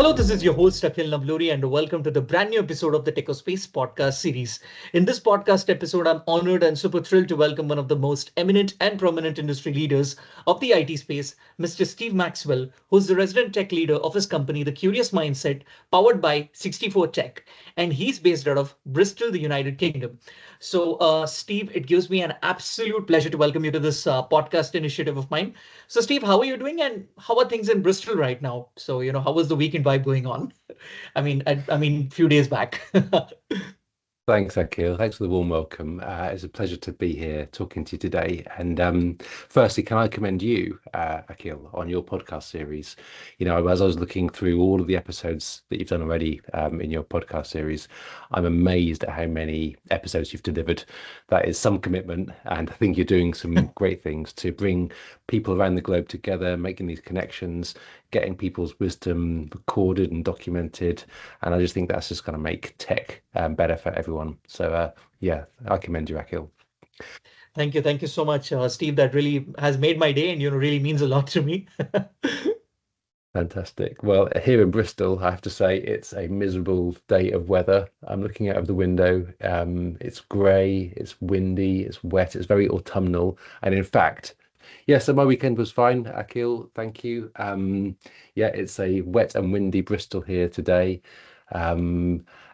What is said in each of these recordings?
Hello, this is your host Akhil Navluri, and welcome to the brand new episode of the Techospace podcast series. In this podcast episode, I'm honored and super thrilled to welcome one of the most eminent and prominent industry leaders of the IT space, Mr. Steve Maxwell, who's the resident tech leader of his company, The Curious Mindset, powered by 64 Tech, and he's based out of Bristol, the United Kingdom. So, Steve, it gives me an absolute pleasure to welcome you to this podcast initiative of mine. So, Steve, how are you doing, and how are things in Bristol right now? So, how was the weekend vibe going on? I mean, few days back. Thanks, Akhil. Thanks for the warm welcome. It's a pleasure to be here talking to you today. And firstly, can I commend you, Akhil, on your podcast series? As I was looking through all of the episodes that you've done already in your podcast series, I'm amazed at how many episodes you've delivered. That is some commitment, and I think you're doing some great things to bring people around the globe together, making these connections, getting people's wisdom recorded and documented. And I just think that's just going to make tech better for everyone. So yeah, I commend you, Akhil. Thank you so much, Steve. That really has made my day, and really means a lot to me. Fantastic. Well, here in Bristol, I have to say it's a miserable day of weather. I'm looking out of the window. It's grey, it's windy, it's wet, it's very autumnal. And in fact, yes, so my weekend was fine, Akhil. Thank you. Yeah, it's a wet and windy Bristol here today.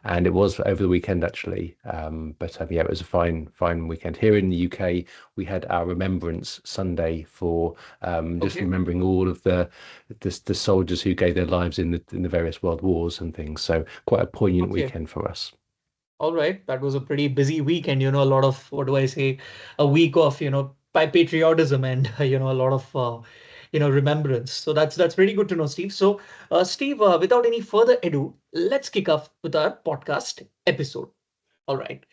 And it was over the weekend actually. But yeah, it was a fine weekend. Here in the UK, we had our Remembrance Sunday for just Okay. remembering all of the soldiers who gave their lives in the various world wars and things. So quite a poignant Okay. weekend for us. All right. That was a pretty busy week, and a lot of, what do I say, a week of patriotism, and a lot of remembrance. So that's pretty good to know, Steve. So, Steve, without any further ado, let's kick off with our podcast episode. All right.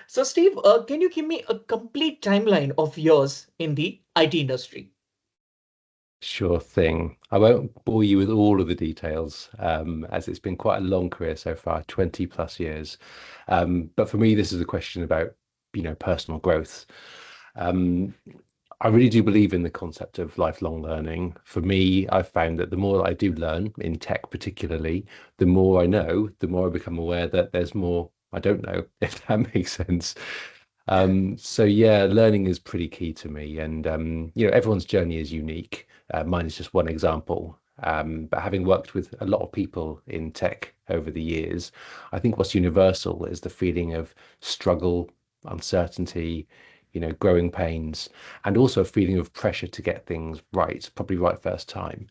So, Steve, can you give me a complete timeline of yours in the IT industry? Sure thing. I won't bore you with all of the details, as it's been quite a long career so far, 20 plus years. But for me, this is a question about, personal growth. Um, I really do believe in the concept of lifelong learning. For me, I've found that the more I do learn in tech, particularly, the more I know, the more I become aware that there's more I don't know, if that makes sense. So yeah, learning is pretty key to me, and everyone's journey is unique. Mine is just one example. But having worked with a lot of people in tech over the years, I think what's universal is the feeling of struggle, uncertainty, growing pains, and also a feeling of pressure to get things right, probably right first time.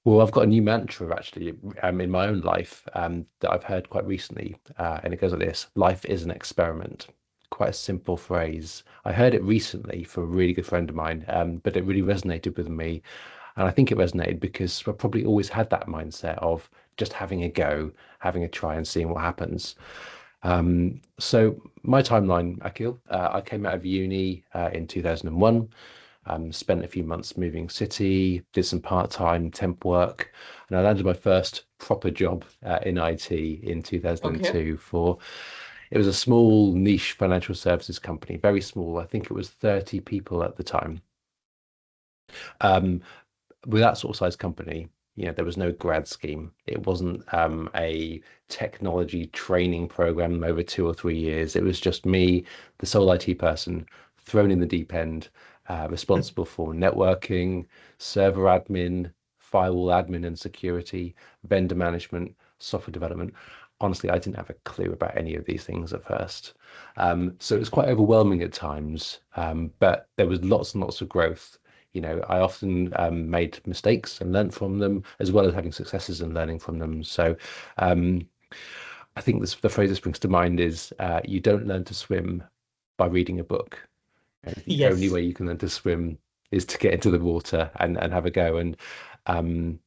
Well, I've got a new mantra actually in my own life that I've heard quite recently, and it goes like this: life is an experiment. Quite a simple phrase. I heard it recently from a really good friend of mine, but it really resonated with me. And I think it resonated because I've probably always had that mindset of just having a go, having a try and seeing what happens. So my timeline, Akhil, I came out of uni in 2001. Spent a few months moving city, did some part-time temp work, and I landed my first proper job in IT in Okay. 2002 for it was a small niche financial services company, very small. I think it was 30 people at the time. Um, with that sort of size company, there was no grad scheme. It wasn't a technology training program over 2 or 3 years. It was just me, the sole IT person, thrown in the deep end, responsible for networking, server admin, firewall admin and security, vendor management, software development. Honestly, I didn't have a clue about any of these things at first. So it was quite overwhelming at times, but there was lots and lots of growth. I often made mistakes and learnt from them, as well as having successes and learning from them. So um, I think the phrase that springs to mind is you don't learn to swim by reading a book. The only Yes. way you can learn to swim is to get into the water and have a go. And um,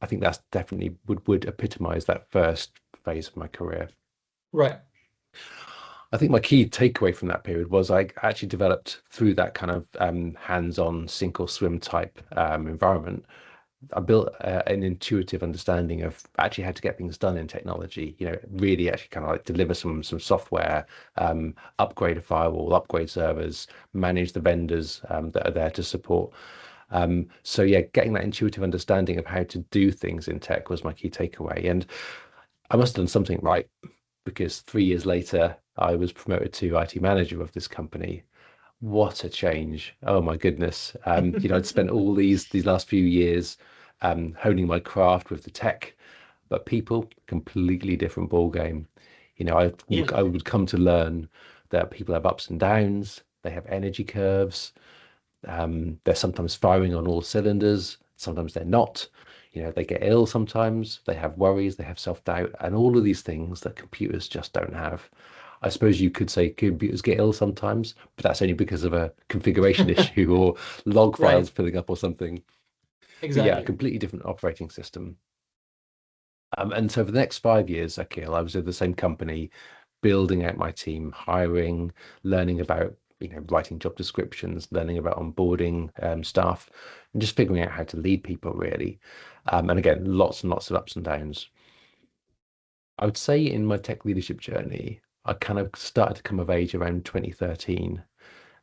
I think that's definitely would epitomize that first phase of my career. Right. I think my key takeaway from that period was I actually developed through that kind of hands-on sink or swim type environment. I built an intuitive understanding of actually how to get things done in technology. Really actually kind of like deliver some software, upgrade a firewall, upgrade servers, manage the vendors that are there to support. So yeah, getting that intuitive understanding of how to do things in tech was my key takeaway. And I must have done something right, because 3 years later, I was promoted to IT manager of this company. What a change. Oh my goodness. I'd spent all these last few years honing my craft with the tech, but people, completely different ball game. Yeah. I would come to learn that people have ups and downs, they have energy curves, they're sometimes firing on all cylinders, sometimes they're not. They get ill sometimes, they have worries, they have self-doubt, and all of these things that computers just don't have. I suppose you could say computers get ill sometimes, but that's only because of a configuration issue or log Right. files filling up or something. But yeah, a Exactly. completely different operating system. And so for the next 5 years, Akil, I was with the same company, building out my team, hiring, learning about, writing job descriptions, learning about onboarding staff, and just figuring out how to lead people really. And again, lots and lots of ups and downs. I would say in my tech leadership journey, I kind of started to come of age around 2013.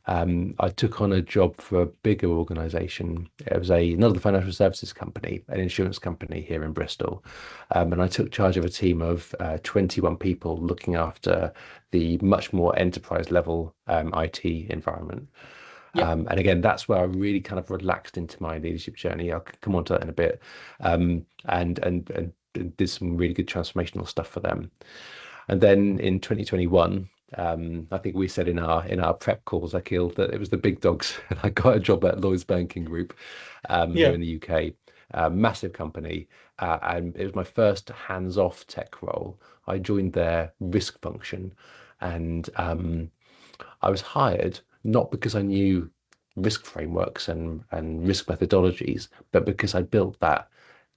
I took on a job for a bigger organization. It was another financial services company, an insurance company here in Bristol. And I took charge of a team of 21 people looking after the much more enterprise level IT environment. Yep. And again, that's where I really kind of relaxed into my leadership journey. I'll come on to that in a bit. And did some really good transformational stuff for them. And then in 2021, I think we said in our prep calls, Akil, that it was the big dogs, and I got a job at Lloyds Banking Group here Yeah. in the UK, massive company, and it was my first hands-off tech role. I joined their risk function, and I was hired not because I knew risk frameworks and risk methodologies, but because I built that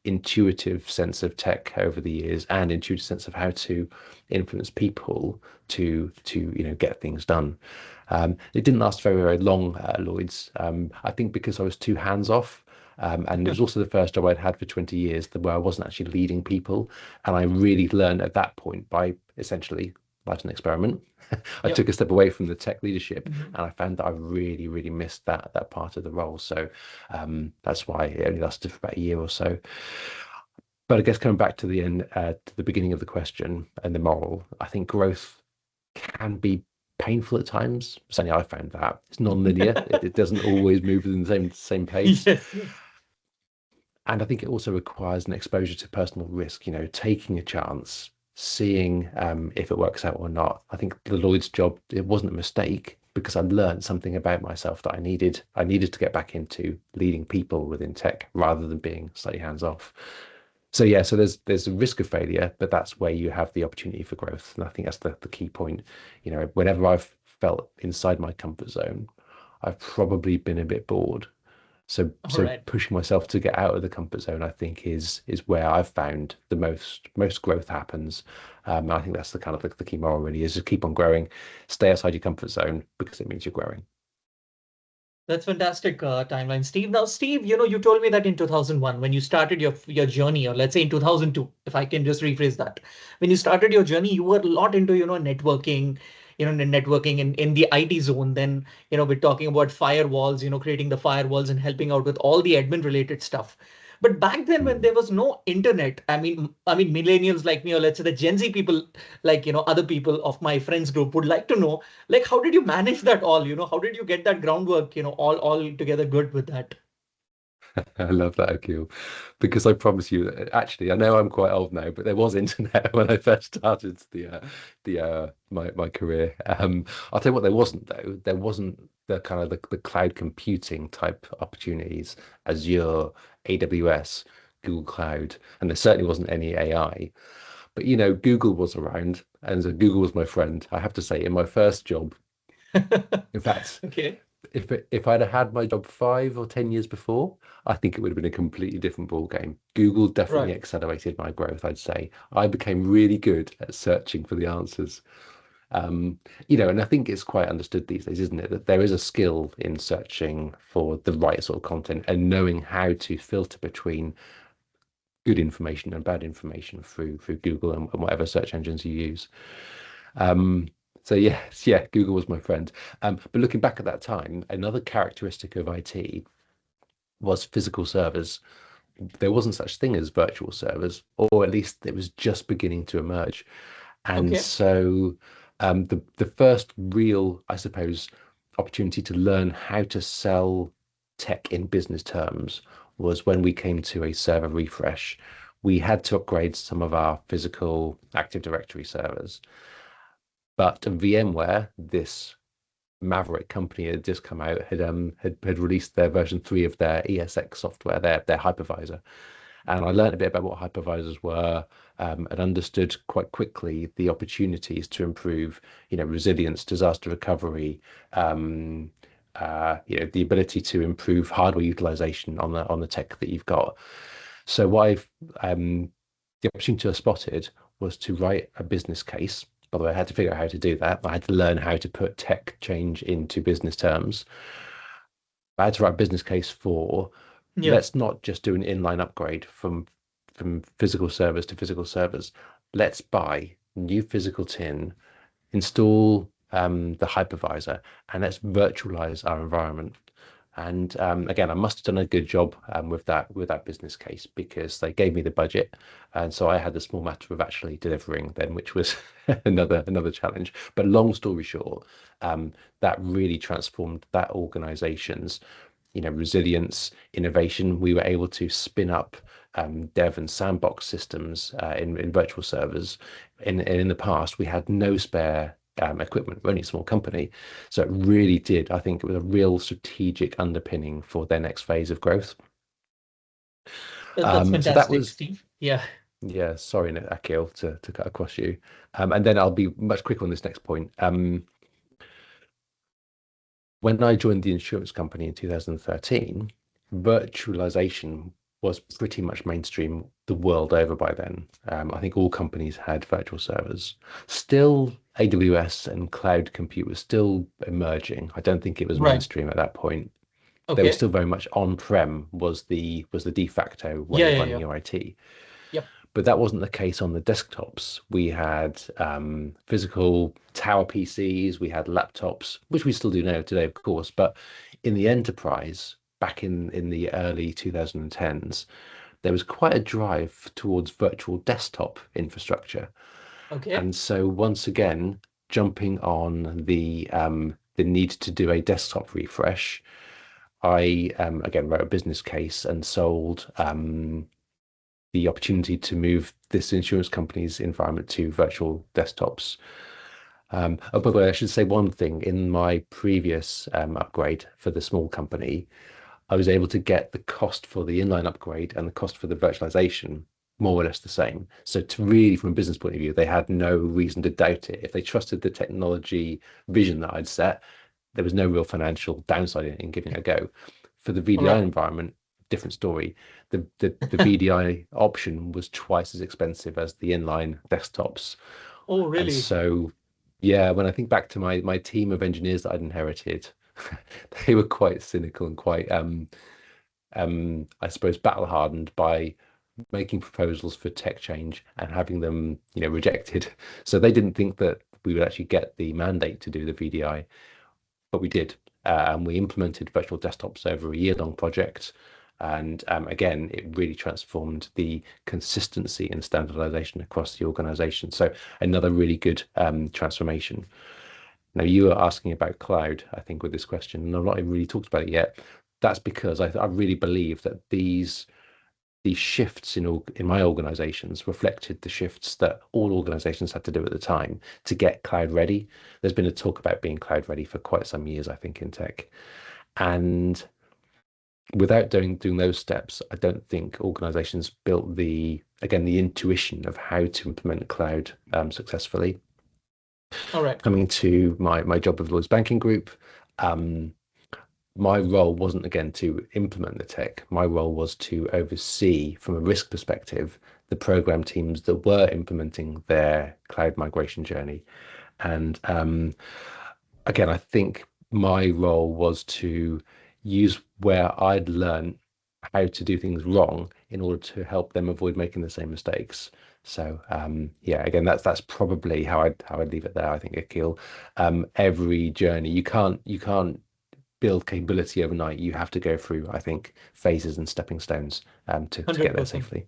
intuitive sense of tech over the years and intuitive sense of how to influence people to get things done. It didn't last very long at Lloyd's. I think because I was too hands off. And it was also the first job I'd had for 20 years where I wasn't actually leading people. And I really learned at that point by essentially, like an experiment, I Yep. took a step away from the tech leadership, Mhm. and I found that I really, really missed that part of the role. So that's why it only lasted for about a year or so. But I guess coming back to the end, to the beginning of the question and the moral, I think growth can be painful at times. Certainly, I found that it's non-linear. It doesn't always move within the same pace. Yes. Yes. And I think it also requires an exposure to personal risk, taking a chance, seeing if it works out or not. I think the Lloyd's job, it wasn't a mistake because I learned something about myself that I needed to get back into leading people within tech rather than being slightly hands off. So yeah, so there's a risk of failure, but that's where you have the opportunity for growth. And I think that's the key point. Whenever I've felt inside my comfort zone, I've probably been a bit bored. All So right. pushing myself to get out of the comfort zone, I think, is where I've found the most growth happens. I think that's the kind of the key moral really is just keep on growing, stay outside your comfort zone because it means you're growing. That's fantastic timeline, Steve. Now, Steve, you told me that in 2001, when you started your journey, or let's say in 2002, if I can just rephrase that, when you started your journey, you were a lot into, networking, networking in the IT zone. Then, we're talking about firewalls, creating the firewalls and helping out with all the admin related stuff. But back then, when Mm. there was no internet, I mean, millennials like me, or let's say the Gen Z people, like, other people of my friends group would like to know, like, how did you manage that all? How did you get that groundwork, all together good with that? I love that, Akil, because I promise you, actually, I know I'm quite old now, but there was internet when I first started my career. I'll tell you what, there wasn't though. There wasn't the kind of the cloud computing type opportunities, Azure, AWS, Google Cloud, and there certainly wasn't any AI. But Google was around, and so Google was my friend. I have to say, in my first job, in fact, Okay. if I'd have had my job 5 or 10 years before, I think it would have been a completely different ball game. Google definitely Right. accelerated my growth, I'd say. I became really good at searching for the answers. Um, and I think it's quite understood these days, isn't it, that there is a skill in searching for the right sort of content and knowing how to filter between good information and bad information through Google and whatever search engines you use. Um, so yes, yeah, Google was my friend. But looking back at that time, another characteristic of IT was physical servers. There wasn't such thing as virtual servers, or at least it was just beginning to emerge. And Okay. so the first real, I suppose, opportunity to learn how to sell tech in business terms was when we came to a server refresh. We had to upgrade some of our physical Active Directory servers, but VMware, this Maverick company had just come out, had released their version 3 of their ESX software, their hypervisor. And I learned a bit about what hypervisors were, and understood quite quickly the opportunities to improve, resilience, disaster recovery, the ability to improve hardware utilization on the tech that you've got. So what the opportunity I spotted was to write a business case. By the way, I had to figure out how to do that. I had to learn how to put tech change into business terms. I had to write a business case for, Yeah. let's not just do an inline upgrade from physical servers to physical servers. Let's buy new physical tin, install the hypervisor, and let's virtualize our environment. And again, I must have done a good job with that business case, because they gave me the budget, and so I had the small matter of actually delivering them, which was another challenge. But long story short, that really transformed that organization's resilience, innovation. We were able to spin up dev and sandbox systems in virtual servers. In the past, we had no spare equipment. We're only a small company, so it really did. I think it was a real strategic underpinning for their next phase of growth. That's So that fantastic, was, Steve. Yeah. yeah. Sorry, Akil, to cut across you, and then I'll be much quicker on this next point. When I joined the insurance company in 2013, virtualization was pretty much mainstream the world over by then. I think all companies had virtual servers. Still, AWS and cloud compute was still emerging. I don't think it was Right. mainstream at that point. There was Okay. still very much on-prem was the de facto way Yeah, of yeah, running yeah. your IT. Yep. But that wasn't the case on the desktops. We had physical tower PCs, we had laptops, which we still do now today, of course. But in the enterprise, back in the early 2010s, there was quite a drive towards virtual desktop infrastructure. Okay. And so once again, jumping on the need to do a desktop refresh, I again wrote a business case and sold the opportunity to move this insurance company's environment to virtual desktops. Oh, by the way, I should say one thing. In my previous upgrade for the small company, I was able to get the cost for the inline upgrade and the cost for the virtualization more or less the same. So to really, from a business point of view, they had no reason to doubt it. If they trusted the technology vision that I'd set, there was no real financial downside in giving it a go. For the All VDI right. environment, different story. The VDI option was twice as expensive as the inline desktops. Oh, And really? so, yeah, when I think back to my team of engineers that I'd inherited, they were quite cynical and quite I suppose battle hardened by making proposals for tech change and having them, rejected. So they didn't think that we would actually get the mandate to do the VDI, but we did. And we implemented virtual desktops over a year-long project. And again, it really transformed the consistency and standardization across the organization. So another really good transformation. Now, you were asking about cloud, I think, with this question, and I've not even really talked about it yet. That's because I really believe that these shifts in my organizations reflected the shifts that all organizations had to do at the time to get cloud ready. There's been a talk about being cloud ready for quite some years, I think, in tech. And without doing those steps, I don't think organizations built the intuition of how to implement cloud successfully. All right. Coming to my job with Lloyds Banking Group, um, my role wasn't again to implement the tech. My role was to oversee, from a risk perspective, the program teams that were implementing their cloud migration journey. And again, I think my role was to use where I'd learned how to do things wrong in order to help them avoid making the same mistakes. So yeah, again, that's probably how I'd leave it there. I think, Akil, every journey you can't build capability overnight. You have to go through, I think, phases and stepping stones to get there 100%. safely.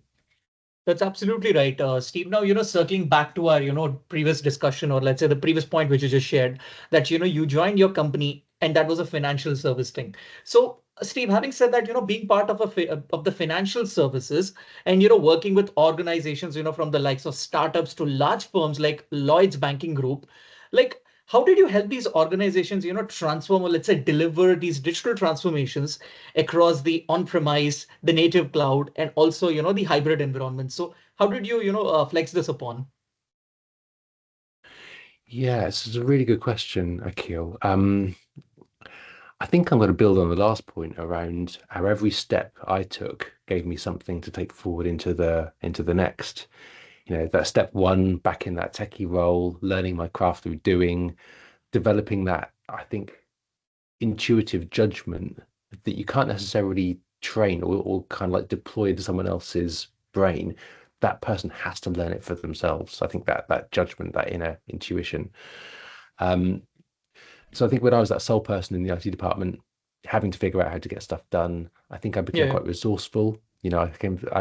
That's absolutely right, Steve. Now, circling back to our, previous discussion, or let's say the previous point which you just shared, that, you joined your company and that was a financial service thing. So, Steve, having said that, being part of of the financial services and, working with organizations, from the likes of startups to large firms like Lloyds Banking Group, like, how did you help these organizations, transform, or let's say deliver these digital transformations across the on-premise, the native cloud, and also, the hybrid environment? So how did you, flex this upon? Yeah, it's a really good question, Akil. I think I'm going to build on the last point around how every step I took gave me something to take forward into the next. That step one back in that techie role, learning my craft through doing, developing that, I think, intuitive judgment that you can't necessarily train or kind of like deploy into someone else's brain. That person has to learn it for themselves. I think that judgment, that inner intuition. Um, so I think when I was that sole person in the IT department, having to figure out how to get stuff done, I think I became Yeah. quite resourceful. I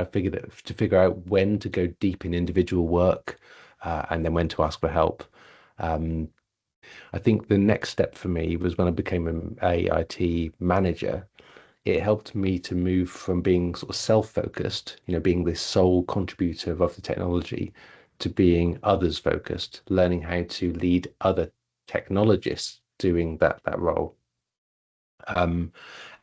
figured that to figure out when to go deep in individual work, and then when to ask for help. Um, I think the next step for me was when I became an AIT manager. It helped me to move from being sort of self-focused, being the sole contributor of the technology, to being others focused, learning how to lead other technologists doing that role. Um,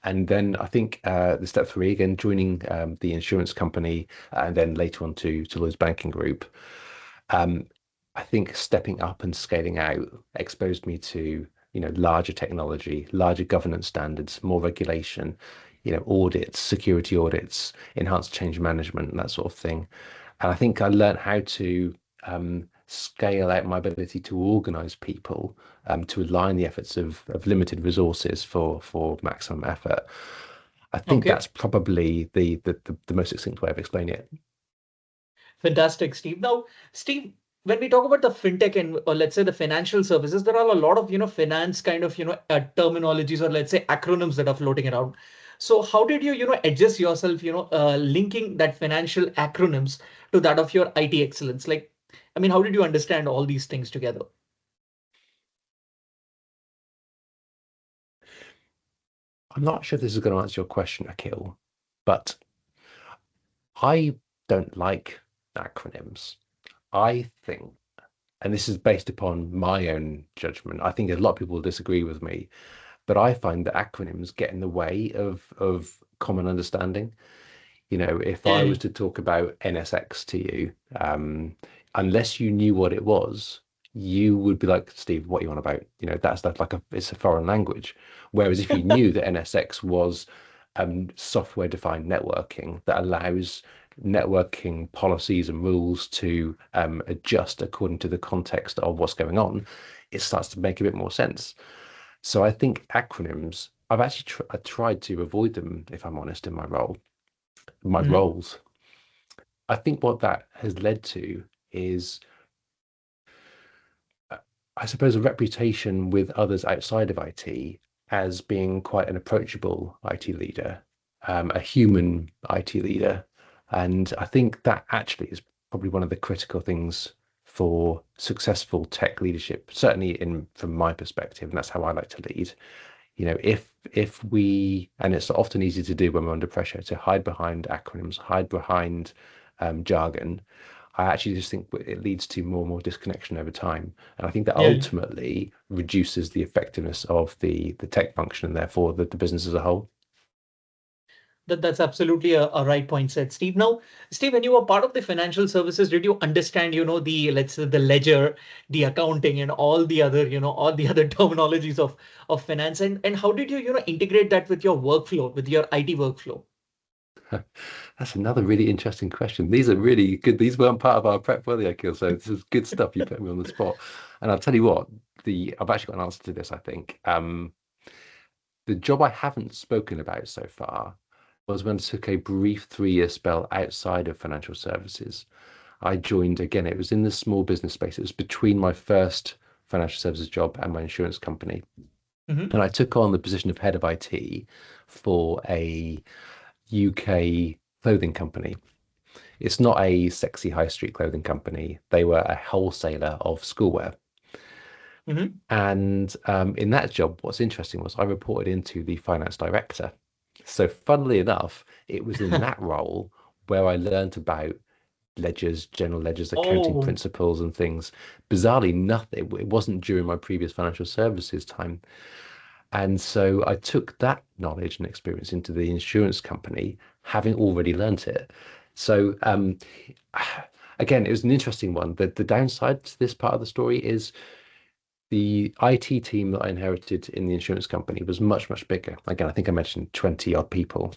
and then I think the step three, again, joining the insurance company, and then later on to Lloyds Banking Group. Um, I think stepping up and scaling out exposed me to, larger technology, larger governance standards, more regulation, audits, security audits, enhanced change management, and that sort of thing. And I think I learned how to scale out my ability to organize people, to align the efforts of limited resources for maximum effort. I think Okay. that's probably the most succinct way of explaining it. Fantastic, Steve. Now, Steve, when we talk about the fintech and, or let's say the financial services, there are a lot of, finance kind of, terminologies, or let's say acronyms that are floating around. So how did you, adjust yourself, linking that financial acronyms to that of your IT excellence? Like, I mean, how did you understand all these things together? I'm not sure if this is going to answer your question, Akil, but I don't like acronyms. I think, and this is based upon my own judgment, I think a lot of people will disagree with me, but I find that acronyms get in the way of common understanding. If I Yeah. was to talk about NSX to you, unless you knew what it was, you would be like, Steve, what are you on about? That's like it's a foreign language. Whereas if you knew that NSX was software defined networking that allows networking policies and rules to adjust according to the context of what's going on, it starts to make a bit more sense. So I think acronyms, I've actually I tried to avoid them, if I'm honest, in my Mhm. roles. I think what that has led to is, uh, I suppose, a reputation with others outside of IT as being quite an approachable IT leader, a human IT leader. And I think that actually is probably one of the critical things for successful tech leadership, certainly in from my perspective, and that's how I like to lead. If we, and it's often easy to do when we're under pressure, to hide behind acronyms, hide behind jargon. I actually just think it leads to more and more disconnection over time, and I think that Yeah. ultimately reduces the effectiveness of the tech function and therefore the business as a whole. That's absolutely a right point said, Steve. Now, Steve, when you were part of the financial services, did you understand, the, let's say, the ledger, the accounting, and all the other, all the other terminologies of finance? And how did you, integrate that with your workflow, with your IT workflow? That's another really interesting question. These are really good. These weren't part of our prep, were they, Akil? So this is good stuff. You put me on the spot, and I'll tell you what. The I've actually got an answer to this. I think. The job I haven't spoken about so far was when I took a brief 3-year spell outside of financial services. I joined, again, it was in the small business space. It was between my first financial services job and my insurance company. Hmm. And I took on the position of head of IT for a UK clothing company. It's not a sexy high street clothing company. They were a wholesaler of schoolwear. Hmm. And in that job, what's interesting was I reported into the finance director. So, funnily enough, it was in that role where I learned about ledgers, general ledgers, accounting Oh, principles, and things. Bizarrely, nothing. It wasn't during my previous financial services time. And so I took that knowledge and experience into the insurance company, having already learnt it. So again, it was an interesting one. The downside to this part of the story is the IT team that I inherited in the insurance company was much, much bigger. Again, I think I mentioned 20 odd people.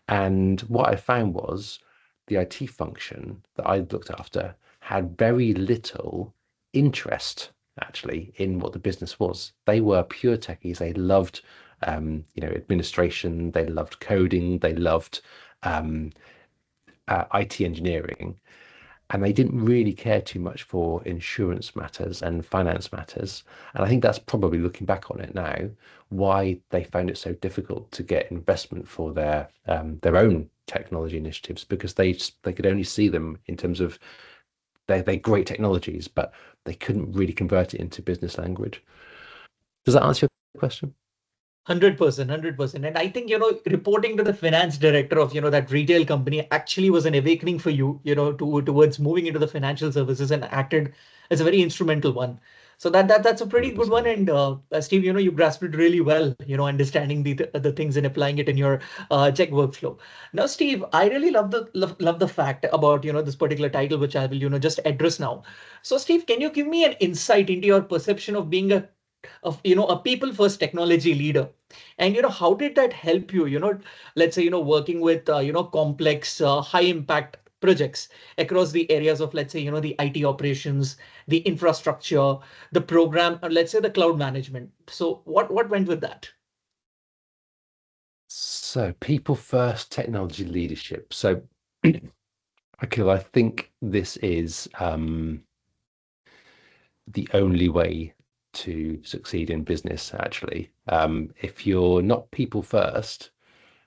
And what I found was the IT function that I looked after had very little interest actually in what the business was. They were pure techies. They loved, administration. They loved coding. They loved um, IT engineering, and they didn't really care too much for insurance matters and finance matters. And I think that's probably looking back on it now, why they found it so difficult to get investment for their own technology initiatives, because they could only see them in terms of they're great technologies, but they couldn't really convert it into business language. Does that answer your question? 100%, 100%. And I think, reporting to the finance director of, that retail company actually was an awakening for you, towards moving into the financial services and acted as a very instrumental one. So that's a pretty good one. 100%. And Steve, you grasped it really well, understanding the things and applying it in your check workflow. Now, Steve, I really love the fact about, this particular title, which I will, just address now. So, Steve, can you give me an insight into your perception of being a people first technology leader, and how did that help you, let's say, working with complex high impact projects across the areas of, let's say, the IT operations, the infrastructure, the program, or let's say the cloud management. So what went with that? So, people first technology leadership. So, okay, well, I think this is the only way to succeed in business, actually. If you're not people first,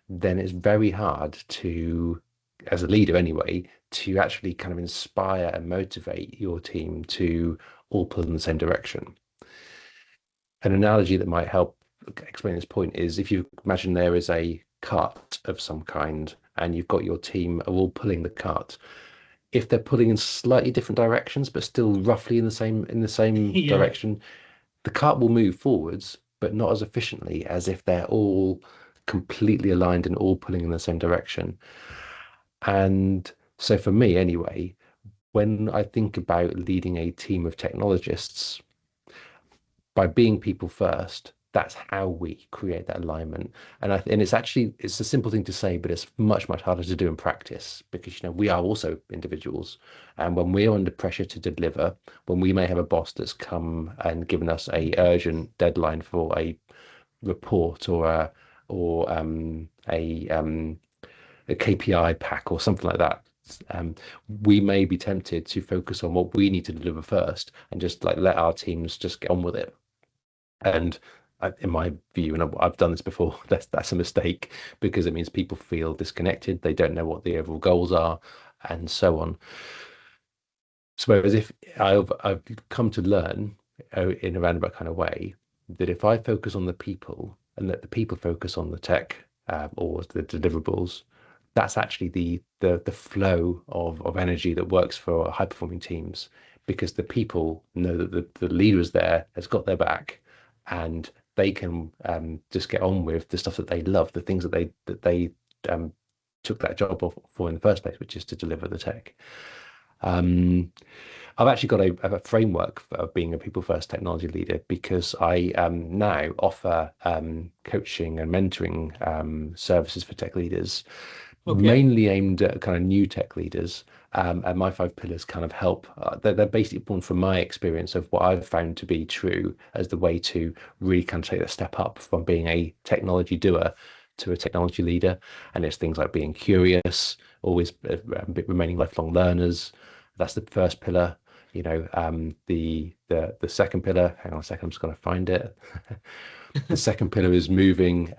then it's very hard to, as a leader anyway, to actually kind of inspire and motivate your team to all pull in the same direction. An analogy that might help explain this point is if you imagine there is a cart of some kind and you've got your team are all pulling the cart. If they're pulling in slightly different directions, but still roughly in the same Yeah. direction, the cart will move forwards, but not as efficiently as if they're all completely aligned and all pulling in the same direction. And so for me anyway, when I think about leading a team of technologists, by being people first, that's how we create that alignment. And it's a simple thing to say, but it's much, much harder to do in practice because we are also individuals. And when we're under pressure to deliver, when we may have a boss that's come and given us a urgent deadline for a report or a KPI pack or something like that. Um, we may be tempted to focus on what we need to deliver first and just like let our teams just get on with it. And in my view, and I've done this before, that's a mistake because it means people feel disconnected. They don't know what the overall goals are, and so on. So whereas if I've come to learn in a roundabout kind of way that if I focus on the people and let the people focus on the tech or the deliverables, that's actually the flow of energy that works for high performing teams because the people know that the leader is there, has got their back, and they can just get on with the stuff that they love, the things that they um, took that job for in the first place, which is to deliver the tech. Um, I've actually got a framework of being a people first technology leader because I now offer coaching and mentoring services for tech leaders, Okay. mainly aimed at kind of new tech leaders. And my five pillars kind of help. They're basically born from my experience of what I've found to be true as the way to really kind of take that step up from being a technology doer to a technology leader. And it's things like being curious, always remaining lifelong learners. That's the first pillar. The second pillar, hang on a second, I'm just going to find it. The second pillar is moving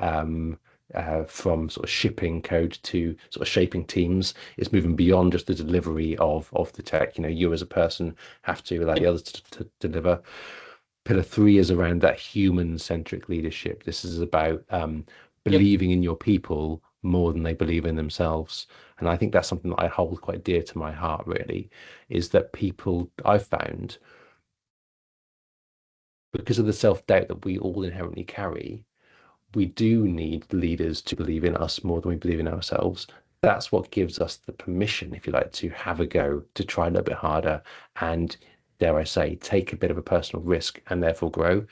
from sort of shipping code to sort of shaping teams. It's moving beyond just the delivery of the tech. You as a person have to allow the Yep. others to deliver. Pillar three is around that human-centric leadership. This is about Yep. believing in your people more than they believe in themselves. And I think that's something that I hold quite dear to my heart, really, is that people I've found, because of the self-doubt that we all inherently carry, we do need leaders to believe in us more than we believe in ourselves. That's what gives us the permission, if you like, to have a go, to try a little bit harder, and dare I say, take a bit of a personal risk and therefore grow.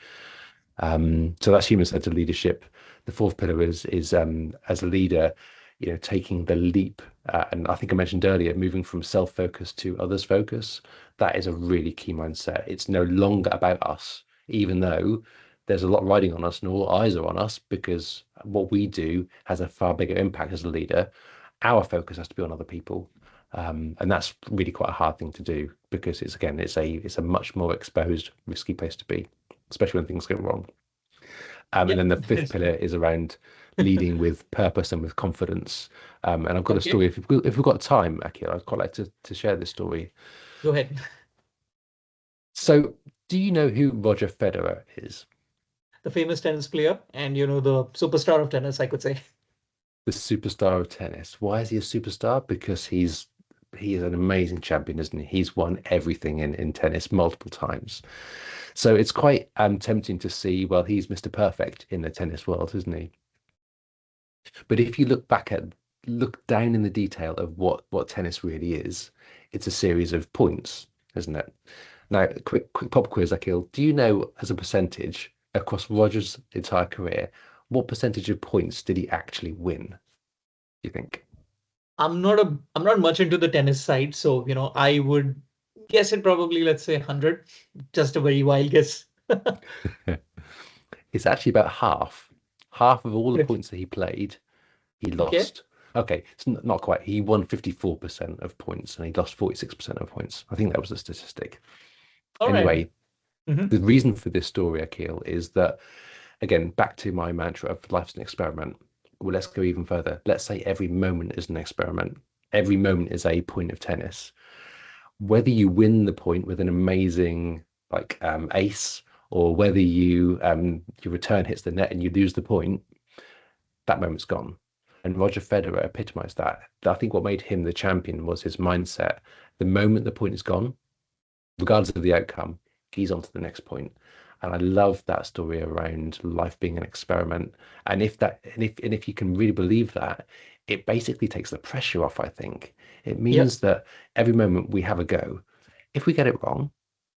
So that's human-centered leadership. The fourth pillar is as a leader, taking the leap. And I think I mentioned earlier, moving from self-focus to others focus. That is a really key mindset. It's no longer about us, even though there's a lot riding on us and all eyes are on us because what we do has a far bigger impact as a leader. Our focus has to be on other people. And that's really quite a hard thing to do because it's a much more exposed, risky place to be, especially when things go wrong. And Yep. then the fifth pillar is around leading with purpose and with confidence. And I've got a Okay. story. If we've got time, Akil, I'd quite like to share this story. Go ahead. So, do you know who Roger Federer is? The famous tennis player and the superstar of tennis, I could say. The superstar of tennis. Why is he a superstar? Because he is an amazing champion, isn't he? He's won everything in tennis multiple times. So it's quite tempting to see, well, he's Mr. Perfect in the tennis world, isn't he? But if you look down in the detail of what tennis really is, it's a series of points, isn't it? Now, quick pop quiz, Akil. Do you know as a percentage across Roger's entire career, what percentage of points did he actually win? Do you think? I'm not much into the tennis side, so I would guess it probably, let's say 100. Just a very wild guess. It's actually about half. Half of all the Really? points that he played, he Okay. lost. Okay, it's not quite. He won 54% of points and he lost 46% of points. I think that was the statistic. All right. Anyway, Mm-hmm. the reason for this story, Akil, is that, again, back to my mantra of life's an experiment. Well, let's go even further. Let's say every moment is an experiment. Every moment is a point of tennis. Whether you win the point with an amazing ace, or whether your return hits the net and you lose the point, that moment's gone. And Roger Federer epitomized that. I think what made him the champion was his mindset. The moment the point is gone, regardless of the outcome, he's on to the next point. And I love that story around life being an experiment. And if you can really believe that, it basically takes the pressure off, I think. It Yep. means that every moment we have a go. If we get it wrong,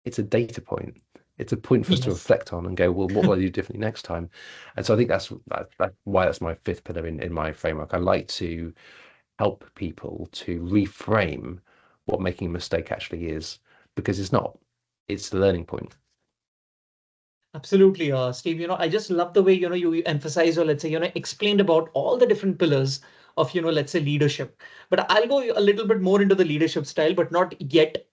it's a data point. It's a point for us to Yes. reflect on and go, well, what will I do differently next time? And so I think that's why that's my fifth pillar in my framework. I like to help people to reframe what making a mistake actually is, because it's not, it's the learning point. Absolutely, Steve. I just love the way, you emphasize or let's say, explained about all the different pillars of, let's say leadership. But I'll go a little bit more into the leadership style, but not yet.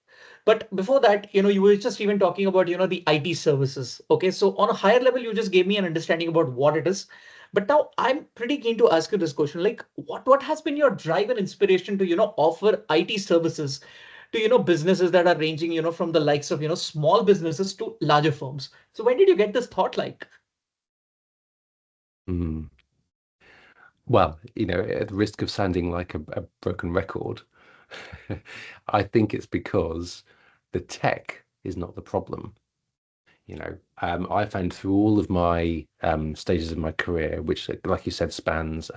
But before that, you were just even talking about, the IT services. Okay. So on a higher level, you just gave me an understanding about what it is. But now I'm pretty keen to ask you this question, like what has been your drive and inspiration to, offer IT services to businesses that are ranging from the likes of small businesses to larger firms. So when did you get this thought? Like, Mm. Well, at the risk of sounding like a broken record, I think it's because the tech is not the problem. I found through all of my stages of my career, which, like you said, spans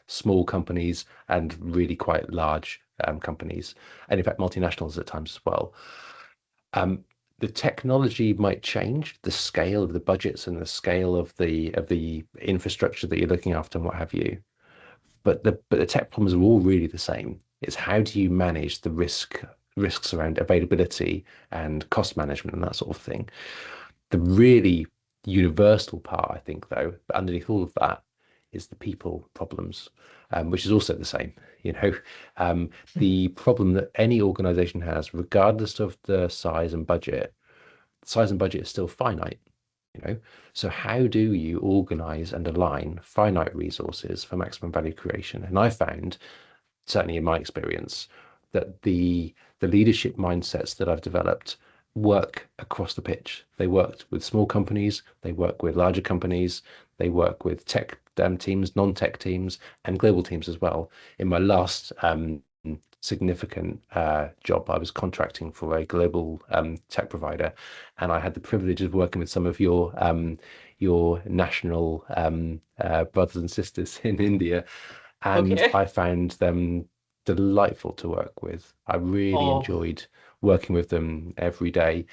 small companies and really quite large companies, and in fact multinationals at times as well. Um, the technology might change, the scale of the budgets and the scale of the infrastructure that you're looking after and what have you. But the tech problems are all really the same. It's how do you manage the risks around availability and cost management and that sort of thing. The really universal part, I think, though, but underneath all of that, is the people problems, which is also the same. You know, the problem that any organization has, regardless of the size and budget is still finite. You know, so how do you organize and align finite resources for maximum value creation? And I found, certainly in my experience, that the leadership mindsets that I've developed work across the pitch. They worked with small companies, they work with larger companies, they work with tech teams, non-tech teams, and global teams as well. In my last significant job, I was contracting for a global tech provider, and I had the privilege of working with some of your national brothers and sisters in India, and Okay. I found them delightful to work with. I really Oh, enjoyed working with them every day.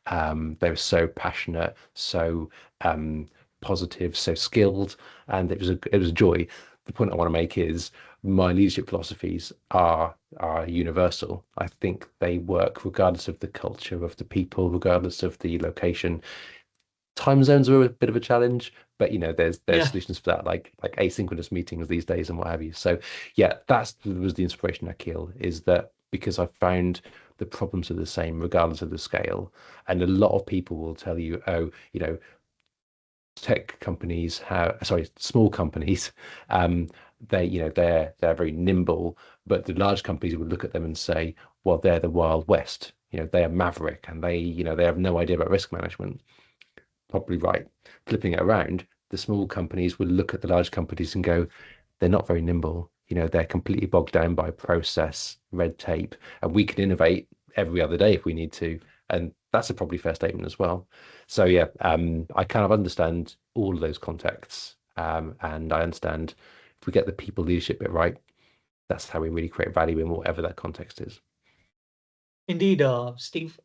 They were so passionate, so positive, so skilled, and it was a joy. The point I want to make is my leadership philosophies are universal. I think they work regardless of the culture of the people, regardless of the location. Time zones are a bit of a challenge, but there's yeah. solutions for that, like asynchronous meetings these days and what have you. So yeah, that was the inspiration, Akil, is that because I found the problems are the same regardless of the scale. And a lot of people will tell you, oh, tech companies have, sorry, small companies, they're very nimble, but the large companies would look at them and say, well, they're the Wild West. They are maverick, and they have no idea about risk management. Probably right. Flipping it around, the small companies would look at the large companies and go, they're not very nimble. They're completely bogged down by process, red tape, and we can innovate every other day if we need to. And that's a probably fair statement as well. So yeah, I kind of understand all of those contexts, and I understand if we get the people leadership bit right, that's how we really create value in whatever that context is. Indeed, Steve.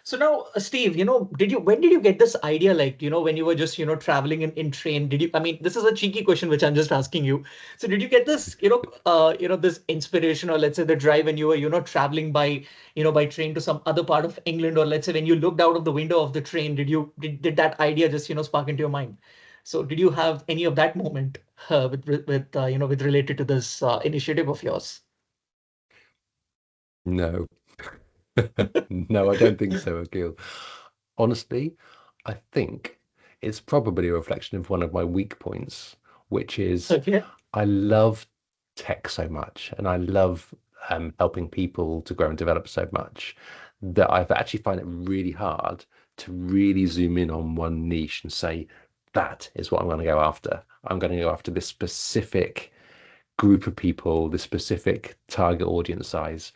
So now, Steve, when did you get this idea? Like, when you were just, traveling in train, I mean, this is a cheeky question, which I'm just asking you. So did you get this, this inspiration, or let's say the drive when you were, traveling by train to some other part of England, or let's say when you looked out of the window of the train, did that idea just, spark into your mind? So did you have any of that moment with related to this initiative of yours? No, no, I don't think so, Akil. Honestly, I think it's probably a reflection of one of my weak points, which is Okay. I love tech so much, and I love helping people to grow and develop so much, that I've actually find it really hard to really zoom in on one niche and say, that is what I'm going to go after. I'm going to go after this specific group of people, this specific target audience size,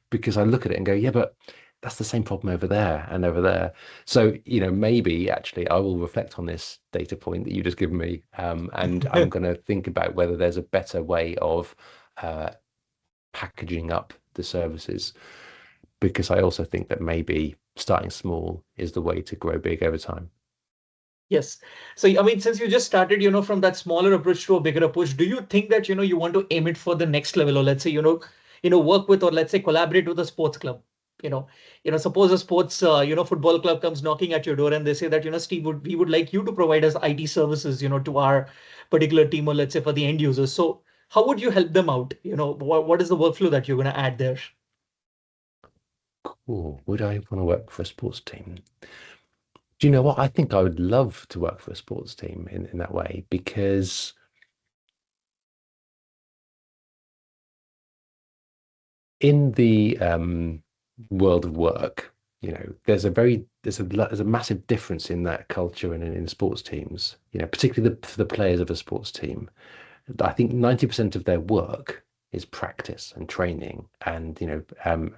because I look at it and go, yeah, but that's the same problem over there and over there. So, maybe actually I will reflect on this data point that you just given me, and I'm going to think about whether there's a better way of uh, packaging up the services, because I also think that maybe starting small is the way to grow big over time. Yes. So, I mean, since you just started, from that smaller approach to a bigger approach, do you think that, you want to aim it for the next level, or let's say, work with, or let's say collaborate with a sports club? Suppose a sports, football club comes knocking at your door and they say that, Steve, we would like you to provide us IT services, to our particular team, or let's say for the end users. So how would you help them out? What is the workflow that you're going to add there? Cool. Would I want to work for a sports team? Do you know what? I think I would love to work for a sports team in that way, because in the world of work, there's a massive difference in that culture and in sports teams. Particularly for the players of a sports team. I think 90% of their work is practice and training, and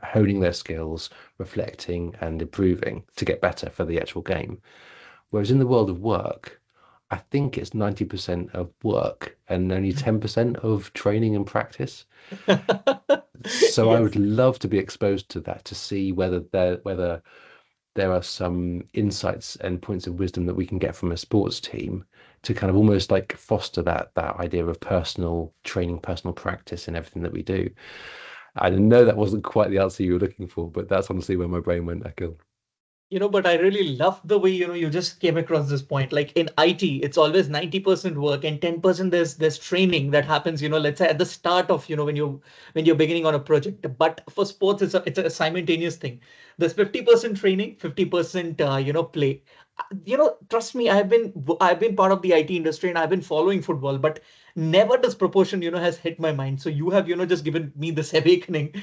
honing their skills, reflecting and improving to get better for the actual game. Whereas in the world of work, I think it's 90% of work and only 10% of training and practice. So I Yes. would love to be exposed to that, to see whether there are some insights and points of wisdom that we can get from a sports team to kind of almost like foster that idea of personal training, personal practice in everything that we do. I know that wasn't quite the answer you were looking for, but that's honestly where my brain went, Akil. But I really love the way, you just came across this point. Like in IT, it's always 90% work and 10% there's training that happens, let's say at the start of, when you're beginning on a project. But for sports, it's a simultaneous thing. There's 50% training, 50% play. Trust me, I've been part of the IT industry and I've been following football, but never this proportion, has hit my mind. So you have, just given me this awakening,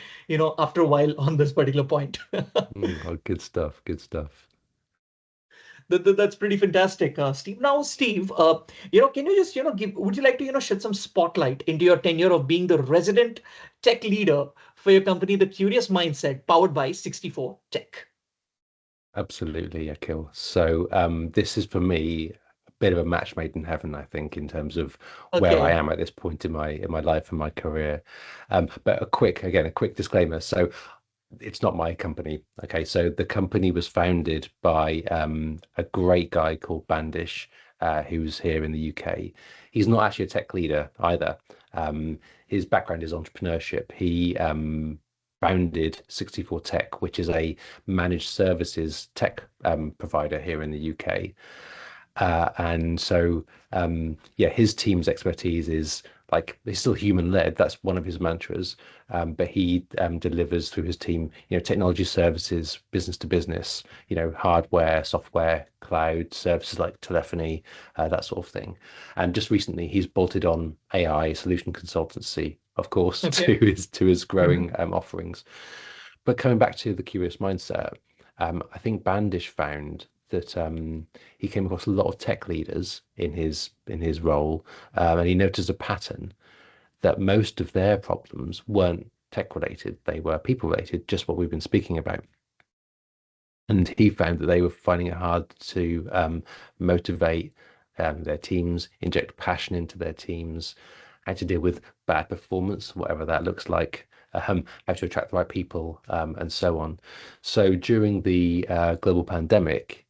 after a while on this particular point. Oh, good stuff. Good stuff. That's pretty fantastic, Steve. Now, Steve, can you just, would you like to, shed some spotlight into your tenure of being the resident tech leader for your company, The Curious Mindset, powered by 64 Tech? Absolutely, Akil. So this is for me a bit of a match made in heaven, I think, in terms of where I Okay. am at this point in my life and my career. But a quick disclaimer. So it's not my company. Okay, so the company was founded by a great guy called Bandish, who's here in the UK. He's not actually a tech leader either. His background is entrepreneurship. He founded 64 Tech, which is a managed services tech provider here in the UK. And so, yeah, his team's expertise is like he's still human led. That's one of his mantras. But he delivers through his team, technology services, business to business, hardware, software, cloud services like telephony, that sort of thing. And just recently, he's bolted on AI solution consultancy, of course, to Okay. his Mhm. growing offerings. But coming back to the curious mindset, I think Bandish found that he came across a lot of tech leaders in his role, and he noticed a pattern that most of their problems weren't tech related; they were people related, just what we've been speaking about. And he found that they were finding it hard to motivate their teams, inject passion into their teams, how to deal with bad performance, whatever that looks like, how to attract the right people, and so on. So during the global pandemic,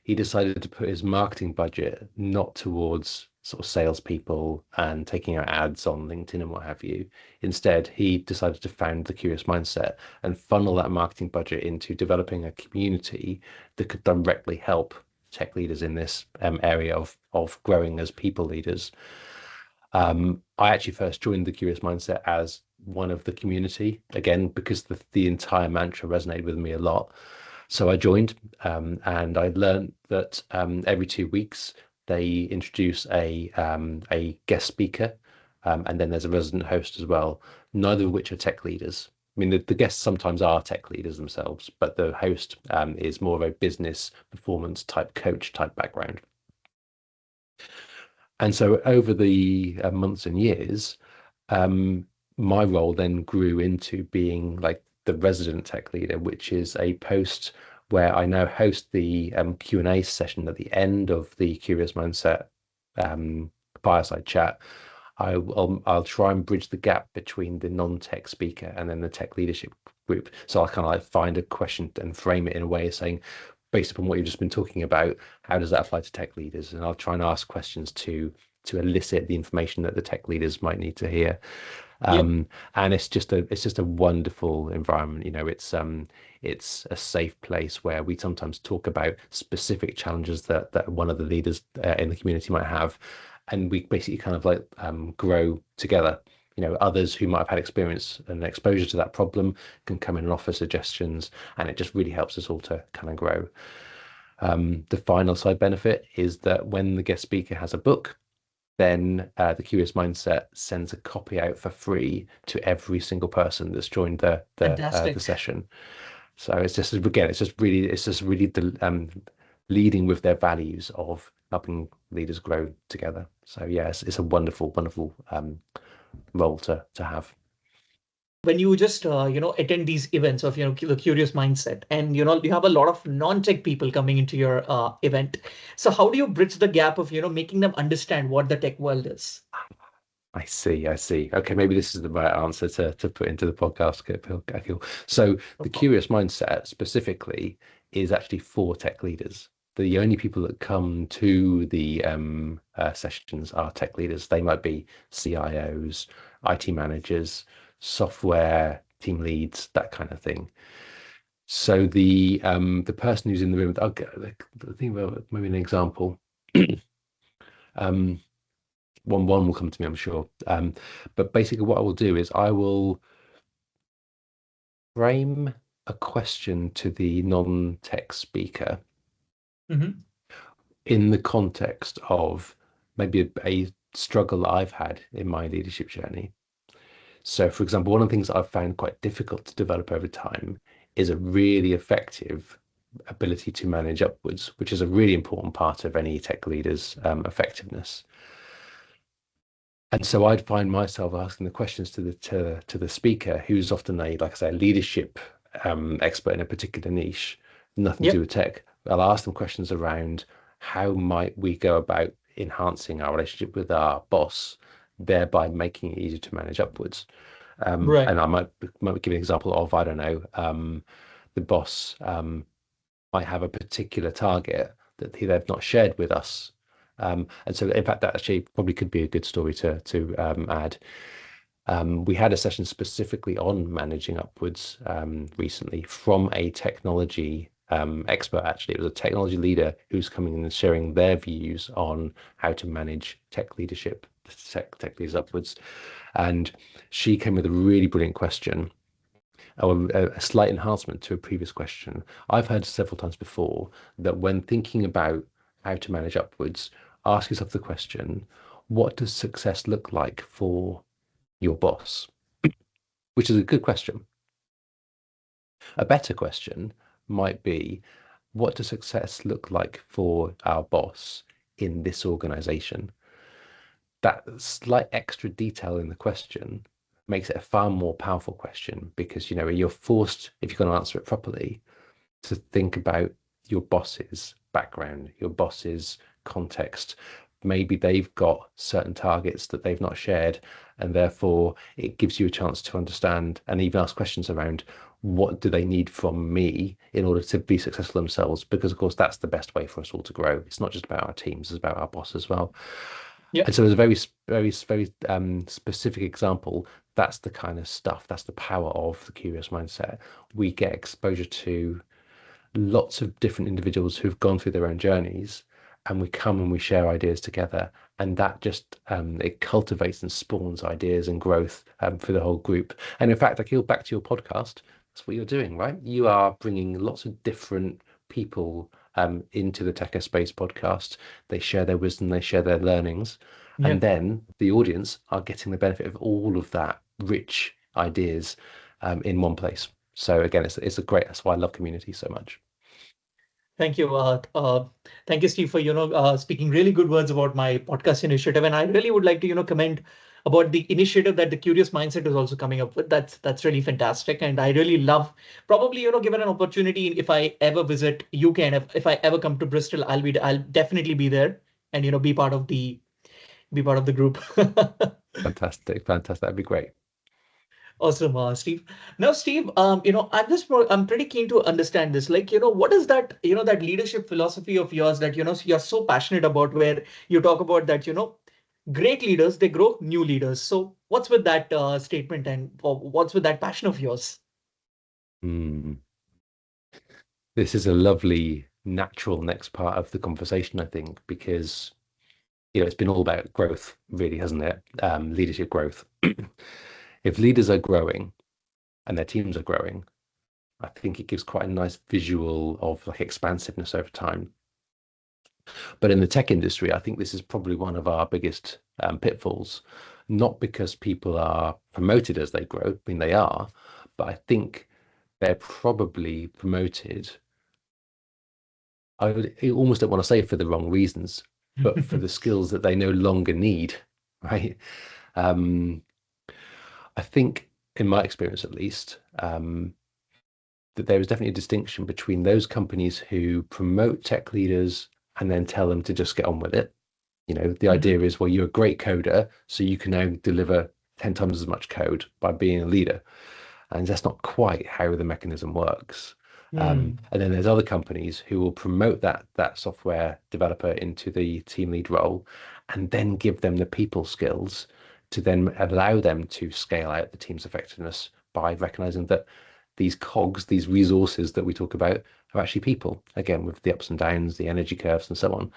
he decided to put his marketing budget not towards sort of salespeople and taking out ads on LinkedIn and what have you. Instead, he decided to found the Curious Mindset and funnel that marketing budget into developing a community that could directly help tech leaders in this area of growing as people leaders. I actually first joined the Curious Mindset as one of the community, again, because the entire mantra resonated with me a lot. So I joined, and I learned that every 2 weeks they introduce a guest speaker, and then there's a resident host as well. Neither of which are tech leaders. I mean, the guests sometimes are tech leaders themselves, but the host is more of a business performance type coach type background. And so over the months and years, um, my role then grew into being like the resident tech leader, which is a post where I now host the Q&A session at the end of the Curious Mindset fireside chat. I'll try and bridge the gap between the non-tech speaker and then the tech leadership group. So I kind of like find a question and frame it in a way saying, based upon what you've just been talking about, how does that apply to tech leaders? And I'll try and ask questions to elicit the information that the tech leaders might need to hear. Yep. And it's just a wonderful environment. It's a safe place where we sometimes talk about specific challenges that one of the leaders in the community might have, and we basically kind of like grow together. Others who might have had experience and exposure to that problem can come in and offer suggestions, and it just really helps us all to kind of grow. The final side benefit is that when the guest speaker has a book, then the Curious Mindset sends a copy out for free to every single person that's joined the Fantastic. session. So it's just really leading with their values of helping leaders grow together. So yes, it's a wonderful, wonderful role to have. When you just attend these events of the Curious Mindset, and you have a lot of non-tech people coming into your event, so how do you bridge the gap of making them understand what the tech world is? I see, I see. Okay, maybe this is the right answer to put into the podcast, Akil. So the Curious Mindset specifically is actually for tech leaders. The only people that come to the sessions are tech leaders. They might be CIOs, IT managers, software team leads, that kind of thing. So the person who's in the room, I'll think about maybe an example. um, one will come to me, I'm sure. But basically, what I will do is I will frame a question to the non-tech speaker Hmm. in the context of maybe a struggle I've had in my leadership journey. So, for example, one of the things I've found quite difficult to develop over time is a really effective ability to manage upwards, which is a really important part of any tech leader's effectiveness. And so I'd find myself asking the questions to the speaker, who's often a, like I say, a leadership expert in a particular niche, nothing to do Yep. with tech. I'll ask them questions around how might we go about enhancing our relationship with our boss, thereby making it easier to manage upwards. Right. And I might give an example of, I don't know, the boss might have a particular target that they've not shared with us. And so, in fact, that actually probably could be a good story to add. We had a session specifically on managing upwards recently from a technology expert. Actually, it was a technology leader who's coming in and sharing their views on how to manage tech leadership, tech leaders upwards. And she came with a really brilliant question, or a slight enhancement to a previous question. I've heard several times before that when thinking about how to manage upwards, ask yourself the question, what does success look like for your boss? Which is a good question. A better question might be, what does success look like for our boss in this organization? That slight extra detail in the question makes it a far more powerful question because you're forced, if you're going to answer it properly, to think about your boss's background, your boss's context. Maybe they've got certain targets that they've not shared, and therefore it gives you a chance to understand and even ask questions around what do they need from me in order to be successful themselves? Because of course that's the best way for us all to grow. It's not just about our teams, it's about our boss as well. And Yep. so, as a very specific example, that's the kind of stuff, that's the power of the curious mindset. We get exposure to lots of different individuals who've gone through their own journeys, and we come and we share ideas together, and that just it cultivates and spawns ideas and growth for the whole group. And in fact, I go back to your podcast. That's what you're doing, right? You are bringing lots of different people into the Tech Space podcast. They share their wisdom, they share their learnings, and Yep. then the audience are getting the benefit of all of that rich ideas in one place. So again, it's a great. That's why I love community so much. Thank you. Thank you, Steve, for speaking really good words about my podcast initiative. And I really would like to comment about the initiative that the Curious Mindset is also coming up with. That's really fantastic, and I really love. Probably given an opportunity, if I ever visit UK and if I ever come to Bristol, I'll definitely be there and be part of the group. Fantastic, fantastic. That'd be great. Awesome, Steve. Now, Steve, I'm pretty keen to understand this. Like, what is that, that leadership philosophy of yours that, you're so passionate about, where you talk about that, great leaders, they grow new leaders. So what's with that statement and what's with that passion of yours? Hmm. This is a lovely, natural next part of the conversation, I think, because it's been all about growth, really, hasn't it? Leadership growth. If leaders are growing and their teams are growing, I think it gives quite a nice visual of like expansiveness over time. But in the tech industry, I think this is probably one of our biggest pitfalls, not because people are promoted as they grow. I mean, they are, but I think they're probably promoted. I almost don't want to say for the wrong reasons, but for the skills that they no longer need, right? Um, I think, in my experience at least, that there is definitely a distinction between those companies who promote tech leaders and then tell them to just get on with it. The idea Mhm. is, well, you're a great coder, so you can now deliver 10 times as much code by being a leader. And that's not quite how the mechanism works. Hmm. And then there's other companies who will promote that software developer into the team lead role and then give them the people skills to then allow them to scale out the team's effectiveness by recognizing that these cogs, these resources that we talk about are actually people, again, with the ups and downs, the energy curves, and so on.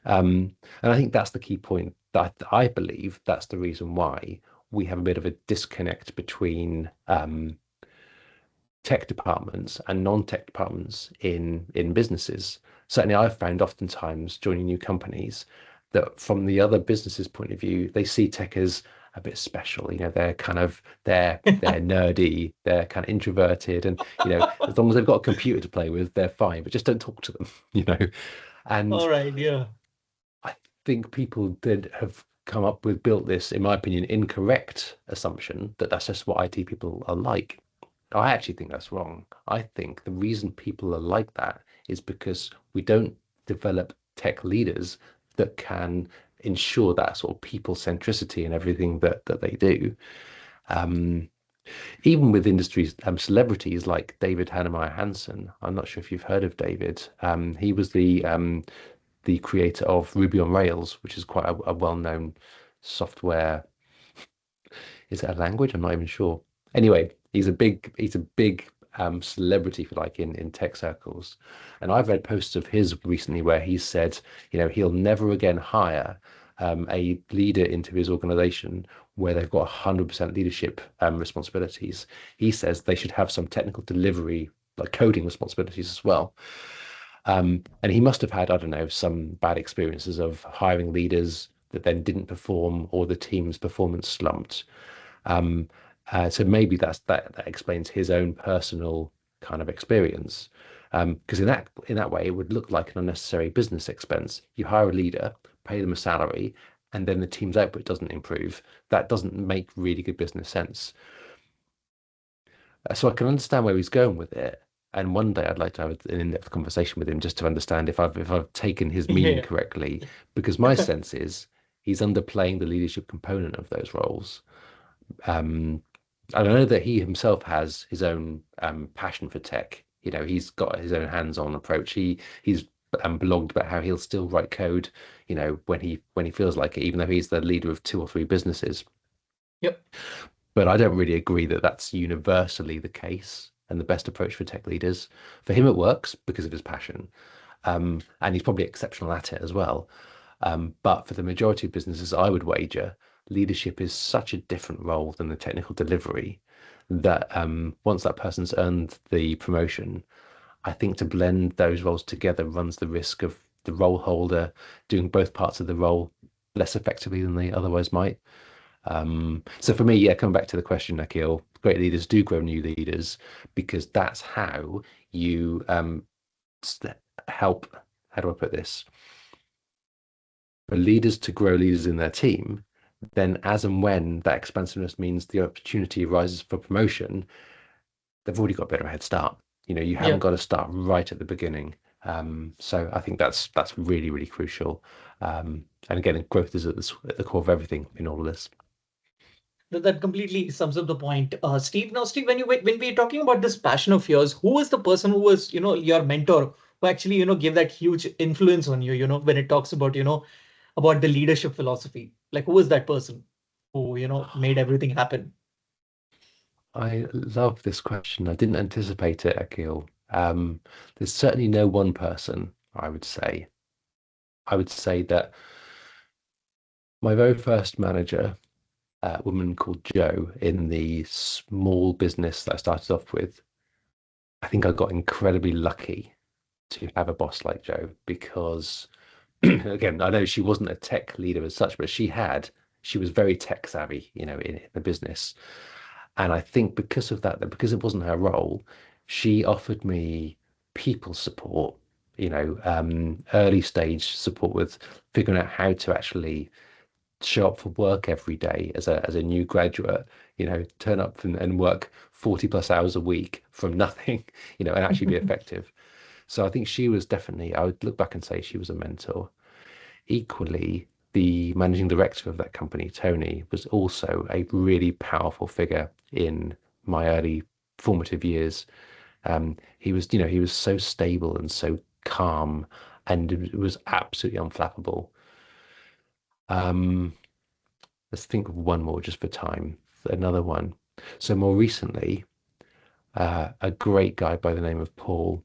And I think that's the key point. That I believe that's the reason why we have a bit of a disconnect between tech departments and non-tech departments in businesses. Certainly, I've found oftentimes joining new companies that from the other businesses' point of view, they see tech as a bit special. They're kind of they're nerdy, they're kind of introverted, and as long as they've got a computer to play with, they're fine. But just don't talk to them. And All right, yeah. I think people did have come up with built this, in my opinion, incorrect assumption that that's just what IT people are like. I actually think that's wrong. I think the reason people are like that is because we don't develop tech leaders that can ensure that sort of people centricity in everything that they do. Um, Even with industries, celebrities like David Hannemeyer Hansen. I'm not sure if you've heard of David. He was the creator of Ruby on Rails, which is quite a well-known software. Is it a language? I'm not even sure. Anyway, he's a big celebrity, if you like, in tech circles. And I've read posts of his recently where he said, he'll never again hire a leader into his organization where they've got 100% leadership responsibilities. He says they should have some technical delivery, like coding responsibilities as well. And he must have had, I don't know, some bad experiences of hiring leaders that then didn't perform or the team's performance slumped. Um, so maybe that explains his own personal kind of experience. Because in that way, it would look like an unnecessary business expense. You hire a leader, pay them a salary, and then the team's output doesn't improve. That doesn't make really good business sense. So I can understand where he's going with it. And one day I'd like to have an in-depth conversation with him just to understand if I've taken his meaning Yeah. correctly. Because my sense is he's underplaying the leadership component of those roles. Um, I know that he himself has his own passion for tech. He's got his own hands-on approach. He's blogged about how he'll still write code, when he feels like it, even though he's the leader of two or three businesses. Yep. But I don't really agree that that's universally the case and the best approach for tech leaders. For him, it works because of his passion, and he's probably exceptional at it as well. But for the majority of businesses, I would wager leadership is such a different role than the technical delivery that once that person's earned the promotion, I think to blend those roles together runs the risk of the role holder doing both parts of the role less effectively than they otherwise might. So for me, yeah, coming back to the question, Akhil, great leaders do grow new leaders because that's how you help. How do I put this? For leaders to grow leaders in their team, then as and when that expansiveness means the opportunity arises for promotion, they've already got a bit of a head start. You haven't Yeah. got to start right at the beginning. So I think that's really, really crucial. And again, growth is at the core of everything in all of this. That completely sums up the point. Steve, now, Steve, when we're talking about this passion of yours, who was the person who was, your mentor who actually, gave that huge influence on you, when it talks about, about the leadership philosophy? Like, who was that person who, made everything happen? I love this question. I didn't anticipate it, Akhil. There's certainly no one person, I would say. I would say that my very first manager, a woman called Jo, in the small business that I started off with, I think I got incredibly lucky to have a boss like Jo because, again, I know she wasn't a tech leader as such, but she was very tech savvy, in the business. And I think because of that, because it wasn't her role, she offered me people support, early stage support with figuring out how to actually show up for work every day as a new graduate, turn up and work 40 plus hours a week from nothing, and actually be effective. So I think she was definitely, I would look back and say she was a mentor. Equally, the managing director of that company, Tony, was also a really powerful figure in my early formative years. He was so stable and so calm, and it was absolutely unflappable. Um, let's think of one more just for time. Another one. So more recently, a great guy by the name of Paul.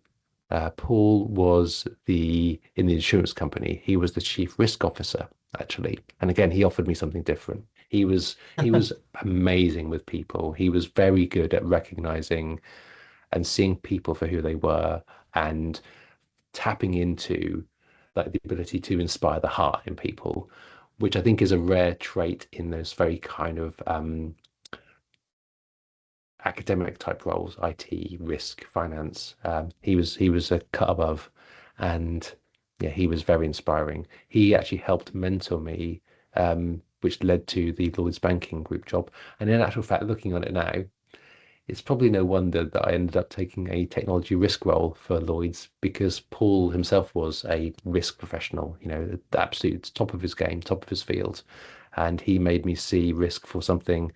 Paul was in the insurance company. He was the chief risk officer, actually. And again, he offered me something different. He was amazing with people. He was very good at recognizing and seeing people for who they were and tapping into like the ability to inspire the heart in people, which I think is a rare trait in those very kind of academic type roles, IT, risk, finance. He was a cut above, and yeah, he was very inspiring. He actually helped mentor me, which led to the Lloyds Banking Group job. And in actual fact, looking on it now, it's probably no wonder that I ended up taking a technology risk role for Lloyds because Paul himself was a risk professional, the absolute top of his game, top of his field. And he made me see risk for something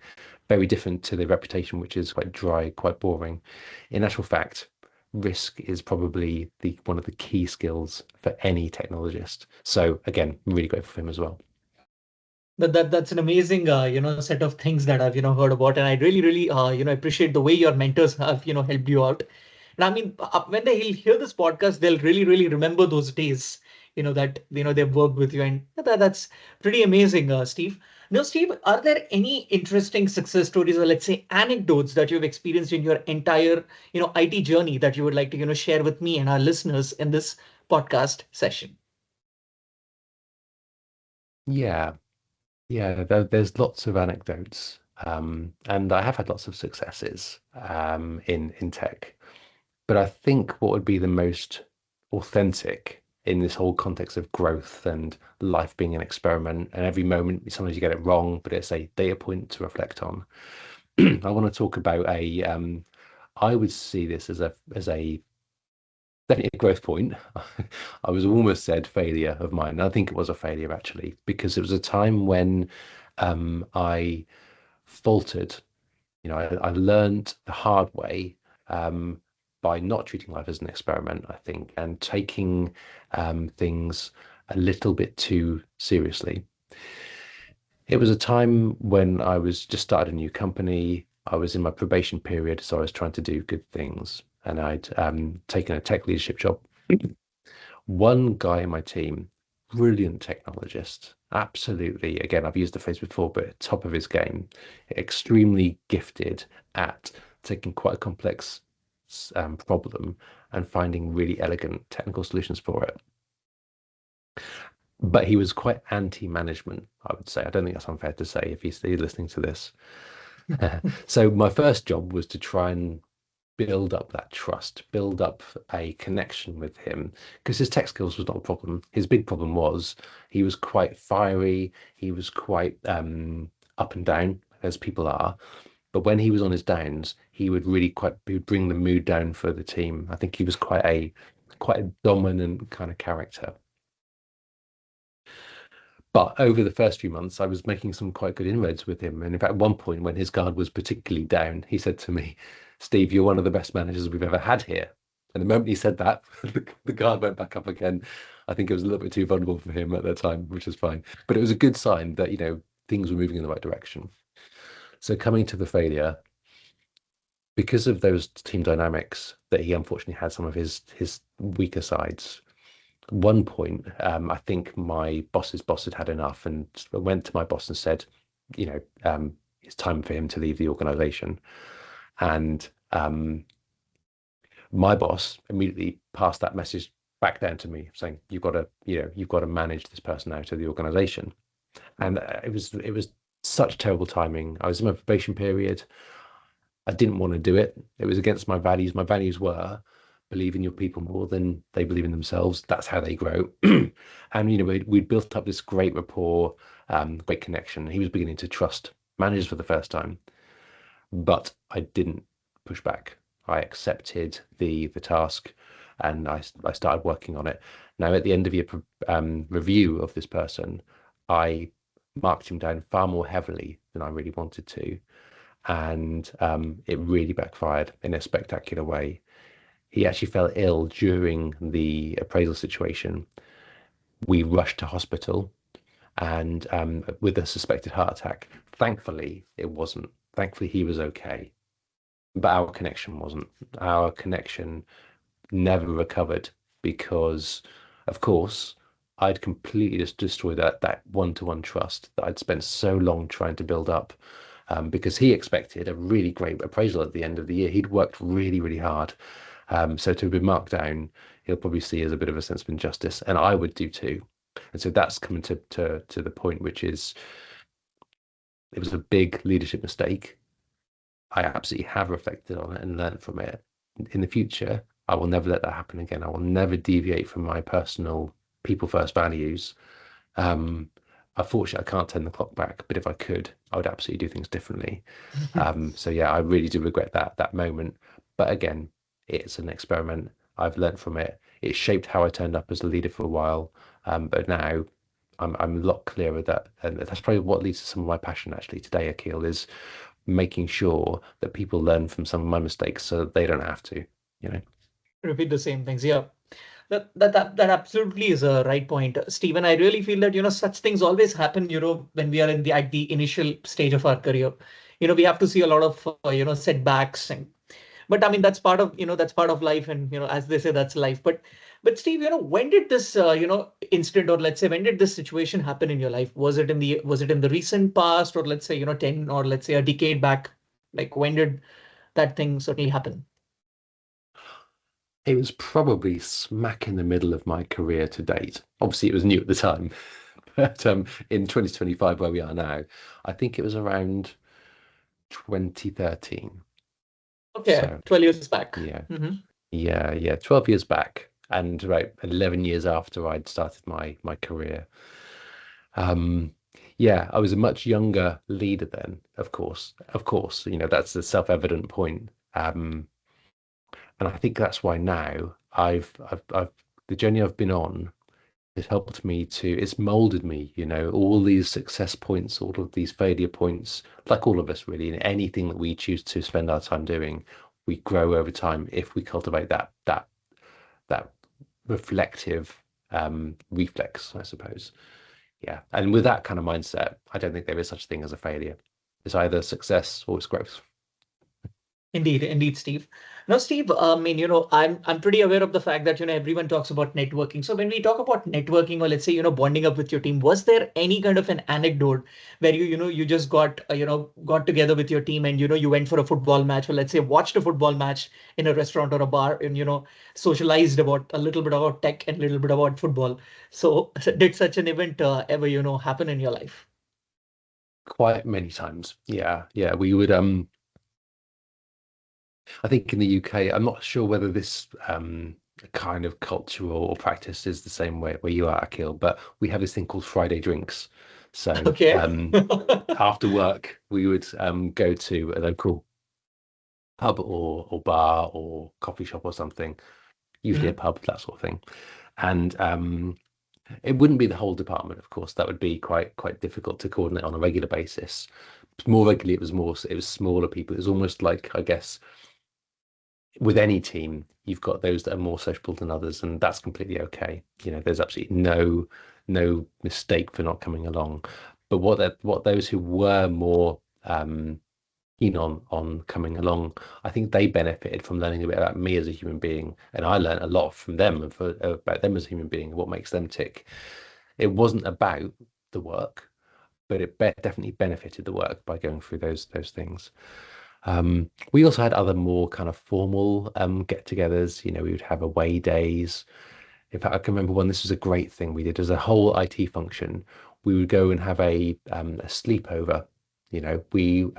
very different to the reputation, which is quite dry, quite boring. In actual fact, risk is probably one of the key skills for any technologist. So again, really grateful for him as well. That's an amazing set of things that I've heard about, and I really appreciate the way your mentors have helped you out. And I mean, when they'll hear this podcast, they'll really remember those days, that they've worked with you, and that's pretty amazing, Steve. Now, Steve, are there any interesting success stories or let's say anecdotes that you've experienced in your entire IT journey that you would like to share with me and our listeners in this podcast session? Yeah, yeah, there's lots of anecdotes, and I have had lots of successes in tech. But I think what would be the most authentic in this whole context of growth and life being an experiment, and every moment sometimes you get it wrong, but it's a data point to reflect on. I want to talk about I would see this as a definitely a growth point. I was almost said failure of mine. And I think it was a failure actually, because it was a time when I faltered. I learned the hard way um, by not treating life as an experiment, I think, and taking things a little bit too seriously. It was a time when I was just started a new company. I was in my probation period, so I was trying to do good things, and I'd taken a tech leadership job. One guy in my team, brilliant technologist, absolutely. Again, I've used the phrase before, but top of his game, extremely gifted at taking quite a complex problem and finding really elegant technical solutions for it. But he was quite anti-management, I would say. I don't think that's unfair to say if he's listening to this. So my first job was to try and build up that trust, build up a connection with him, because his tech skills was not a problem. His big problem was he was quite fiery, he was quite up and down, as people are. But when he was on his downs, he would bring the mood down for the team. I think he was quite a dominant kind of character. But over the first few months, I was making some quite good inroads with him. And in fact, at one point, when his guard was particularly down, he said to me, Steve, you're one of the best managers we've ever had here. And the moment he said that, the guard went back up again. I think it was a little bit too vulnerable for him at that time, which is fine. But it was a good sign that, things were moving in the right direction. So coming to the failure, because of those team dynamics, that he unfortunately had some of his weaker sides. One point, I think my boss's boss had had enough and went to my boss and said, it's time for him to leave the organization. And my boss immediately passed that message back down to me, saying, you've got to manage this person out of the organization. And it was such terrible timing. I was in my probation period. I didn't want to do it. It was against my values. My values were believe in your people more than they believe in themselves. That's how they grow. And we'd built up this great rapport, great connection. He was beginning to trust managers for the first time, but I didn't push back. I accepted the task, and I started working on it. Now, at the end of your review of this person, I marked him down far more heavily than I really wanted to, and it really backfired in a spectacular way. He actually fell ill during the appraisal situation. We rushed to hospital and with a suspected heart attack. Thankfully, it wasn't. Thankfully, he was okay. but our connection wasn't. Our connection never recovered because, of course, I'd completely just destroyed that one-to-one trust that I'd spent so long trying to build up. Because he expected a really great appraisal at the end of the year. He'd worked really, really hard. So to be marked down, he'll probably see as a bit of a sense of injustice, and I would do too. And so that's coming to the point, which is it was a big leadership mistake. I absolutely have reflected on it and learned from it. In the future, I will never let that happen again. I will never deviate from my personal people first values. Um, Unfortunately, I can't turn the clock back, but if I could, I would absolutely do things differently. So yeah, I really do regret that moment. But again, it's an experiment. I've learned from it. It shaped how I turned up as a leader for a while. But now I'm a lot clearer that, and that's probably what leads to some of my passion actually today, Akil, is making sure that people learn from some of my mistakes so that they don't have to, you know. Repeat the same things. Yeah. That absolutely is a right point, Stephen. I really feel that, such things always happen, when we are at the initial stage of our career. We have to see a lot of, setbacks, but I mean, that's part of life. And, as they say, that's life. But Steve, when did this, incident, or let's say, when did this situation happen in your life? Was it in the recent past, or let's say, 10, or let's say a decade back? Like, when did that thing certainly happen? It was probably smack in the middle of my career to date. Obviously, it was new at the time, but in 2025, where we are now, I think it was around 2013. Okay, So 12 years back. yeah, Hmm. yeah, 12 years back, and about 11 years after I'd started my career. Um, yeah, I was a much younger leader then, of course, that's the self-evident point. And I think that's why now I've the journey I've been on has helped me to, it's molded me, all these success points, all of these failure points, like all of us really, in anything that we choose to spend our time doing, we grow over time if we cultivate that reflective reflex, I suppose. Yeah. And with that kind of mindset, I don't think there is such a thing as a failure. It's either success or it's growth. Indeed, indeed, Steve. Now, Steve, I mean, I'm pretty aware of the fact that, everyone talks about networking. So when we talk about networking, or let's say, bonding up with your team, was there any kind of an anecdote where you just got together with your team, and, you went for a football match, or let's say watched a football match in a restaurant or a bar, and, socialized about a little bit about tech and a little bit about football. So did such an event ever, happen in your life? Quite many times. Yeah. Yeah. We would I think in the UK, I'm not sure whether this kind of cultural or practice is the same way where you are, Akil, but we have this thing called Friday drinks. So Okay. after work, we would go to a local pub or bar or coffee shop or something, usually a Mhm. pub, that sort of thing. And it wouldn't be the whole department, of course. That would be quite difficult to coordinate on a regular basis. More regularly, it was smaller people. It was almost like, I guess, with any team, you've got those that are more sociable than others, and that's completely okay. There's absolutely no mistake for not coming along. But what those who were more keen on coming along, I think they benefited from learning a bit about me as a human being, and I learned a lot from them and about them as a human being, what makes them tick. It wasn't about the work, but it definitely benefited the work by going through those things. We also had other more kind of formal get-togethers. We would have away days. In fact, I can remember one. This was a great thing we did as a whole IT function. We would go and have a sleepover. We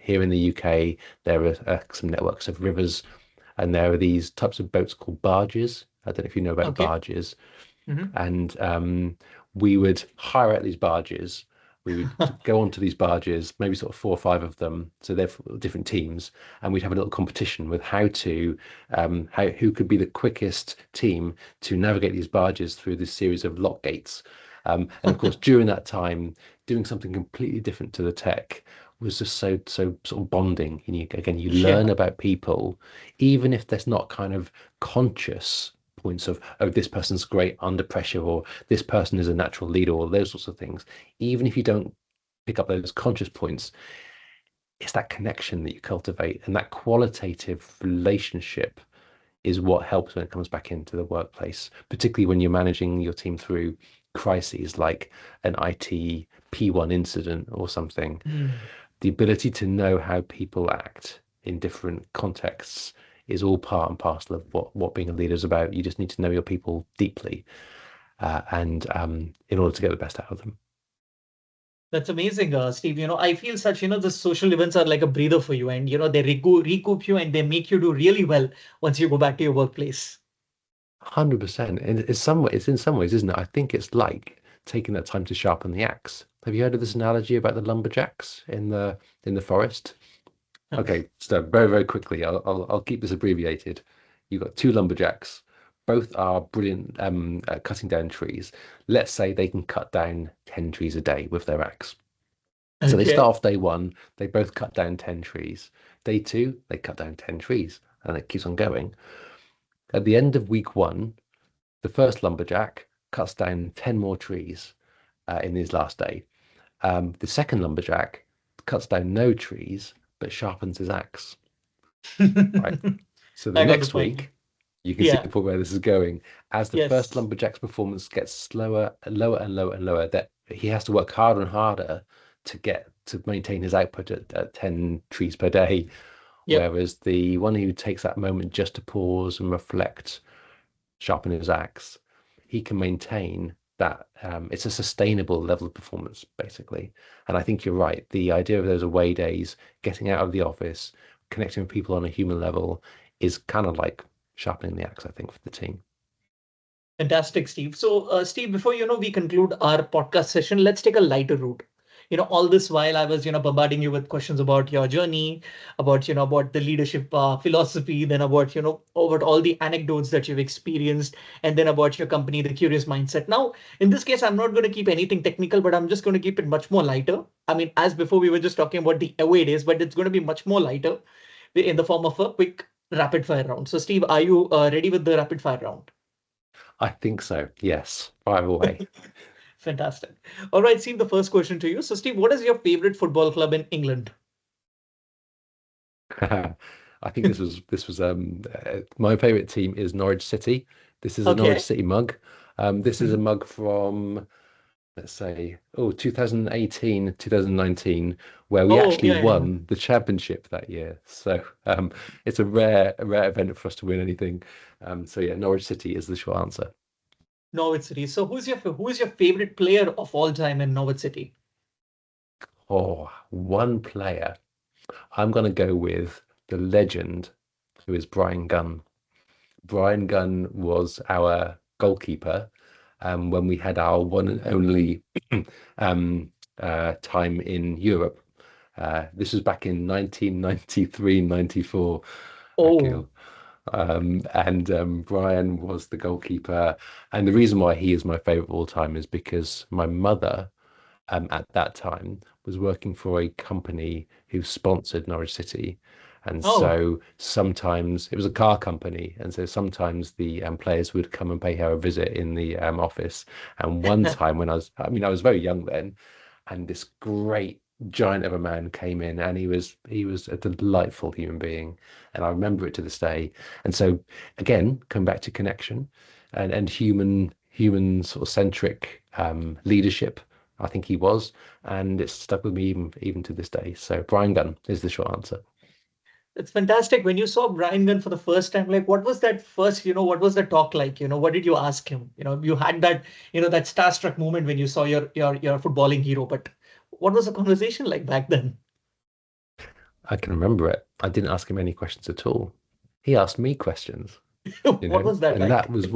here in the UK there are some networks of rivers, and there are these types of boats called barges. I don't know if you know about Okay. barges, Mhm. and we would hire out these barges. We would go onto these barges, maybe sort of four or five of them, so they're for different teams, and we'd have a little competition with how who could be the quickest team to navigate these barges through this series of lock gates. And of course, during that time, doing something completely different to the tech was just so sort of bonding. Again, you learn Yeah. about people, even if there's not kind of conscious points of, oh, this person's great under pressure, or this person is a natural leader, or those sorts of things. Even if you don't pick up those conscious points, it's that connection that you cultivate, and that qualitative relationship is what helps when it comes back into the workplace, particularly when you're managing your team through crises like an IT P1 incident or something. Mm. The ability to know how people act in different contexts is all part and parcel of what being a leader is about. You just need to know your people deeply, and in order to get the best out of them. That's amazing, Steve. I feel such, the social events are like a breather for you, and they recoup you and they make you do really well once you go back to your workplace. 100%. And it's in some ways, isn't it? I think it's like taking that time to sharpen the axe. Have you heard of this analogy about the lumberjacks in the forest? Okay, so very, very quickly, I'll keep this abbreviated. You've got two lumberjacks. Both are brilliant at cutting down trees. Let's say they can cut down 10 trees a day with their axe. So they start Okay. off day one, they both cut down 10 trees. Day two, they cut down 10 trees, and it keeps on going. At the end of week one, the first lumberjack cuts down 10 more trees in his last day. The second lumberjack cuts down no trees, but sharpens his axe. Right. So the I got the next point. week, you can see Yeah. the point where this is going. As the first Yes. lumberjack's performance gets slower, lower and lower and lower, that he has to work harder and harder to maintain his output at 10 trees per day. Yep. Whereas the one who takes that moment just to pause and reflect, sharpen his axe, he can maintain that. It's a sustainable level of performance, basically. And I think you're right. The idea of those away days, getting out of the office, connecting with people on a human level is kind of like sharpening the axe, I think, for the team. Fantastic, Steve. So, Steve, before we conclude our podcast session, let's take a lighter route. All this while I was bombarding you with questions about your journey, about the leadership philosophy, then about all the anecdotes that you've experienced, and then about your company, the Curious Mindset. Now, in this case, I'm not going to keep anything technical, but I'm just going to keep it much more lighter. I mean, as before we were just talking about the away days, but it's going to be much more lighter in the form of a quick rapid fire round. So, Steve, are you ready with the rapid fire round? I think so. Yes. Fire away. Fantastic. All right, Steve, the first question to you. So, Steve, what is your favorite football club in England? I think this was my favorite team is Norwich City. This is a Norwich Okay. City mug. This is a Mhm. mug from, let's say, 2018, 2019, where we Oh, actually yeah, yeah. won the championship that year. So it's a rare event for us to win anything. So yeah, Norwich City is the short answer. Norwich City. So, who's your favorite player of all time in Norwich City? Oh, one player. I'm going to go with the legend, who is Brian Gunn. Brian Gunn was our goalkeeper when we had our one and only um, time in Europe. This was back in 1993-94, Oh, Akil. And Brian was the goalkeeper. And the reason why he is my favorite of all time is because my mother at that time was working for a company who sponsored Norwich City. And oh, so sometimes it was a car company. And so sometimes the players would come and pay her a visit in the office. And one time when I was very young then, and this great giant of a man came in, and he was a delightful human being, and I remember it to this day. And so again, come back to connection and human sort of centric leadership. I think he was, and it's stuck with me even to this day. So Brian Gunn is the short answer. it's fantastic. When you saw Brian Gunn for the first time, like, what was that first, what was the talk like? What did you ask him? You had that starstruck moment when you saw your footballing hero, but what was the conversation like back then? I can remember it. I didn't ask him any questions at all. He asked me questions. What was that And that like? was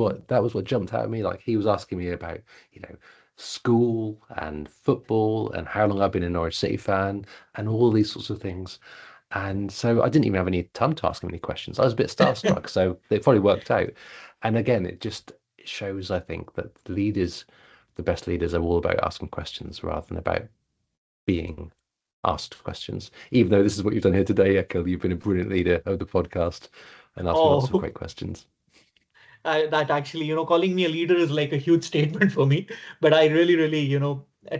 what jumped out at me. Like he was asking me about, you know, school and football and how long I've been a Norwich City fan and all these sorts of things. And so I didn't even have any time to ask him any questions. I was a bit starstruck, so it probably worked out. And again, it just shows, I think, that leaders, the best leaders, are all about asking questions rather than about being asked questions. Even though this is what you've done here today, Ekel, you've been a brilliant leader of the podcast and asked me lots of Oh, great questions. that actually, calling me a leader is like a huge statement for me. But I really, really,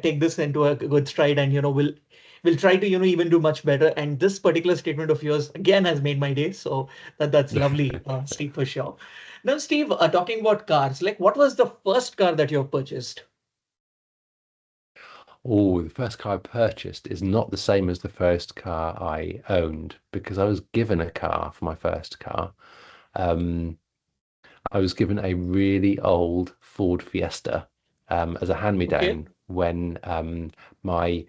take this into a good stride, and will We'll try to, even do much better. And this particular statement of yours again has made my day. So that's lovely, Steve, for sure. Now, Steve, talking about cars, like what was the first car that you have purchased? Oh, the first car I purchased is not the same as the first car I owned because I was given a car for my first car. Um, I was given a really old Ford Fiesta as a Okay. hand-me-down when my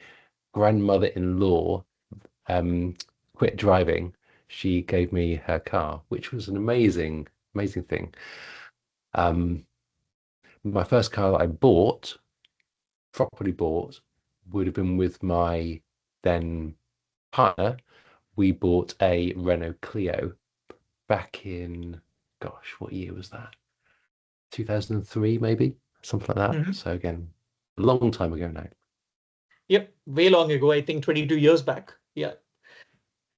grandmother-in-law um, quit driving. She gave me her car, which was an amazing thing. Um, my first car that I bought, properly bought, would have been with my then partner. We bought a Renault Clio back in, gosh, what year was that? 2003, maybe something like that. Mhm. So again, a long time ago now. Yep, way long ago, I think 22 years back. Yeah.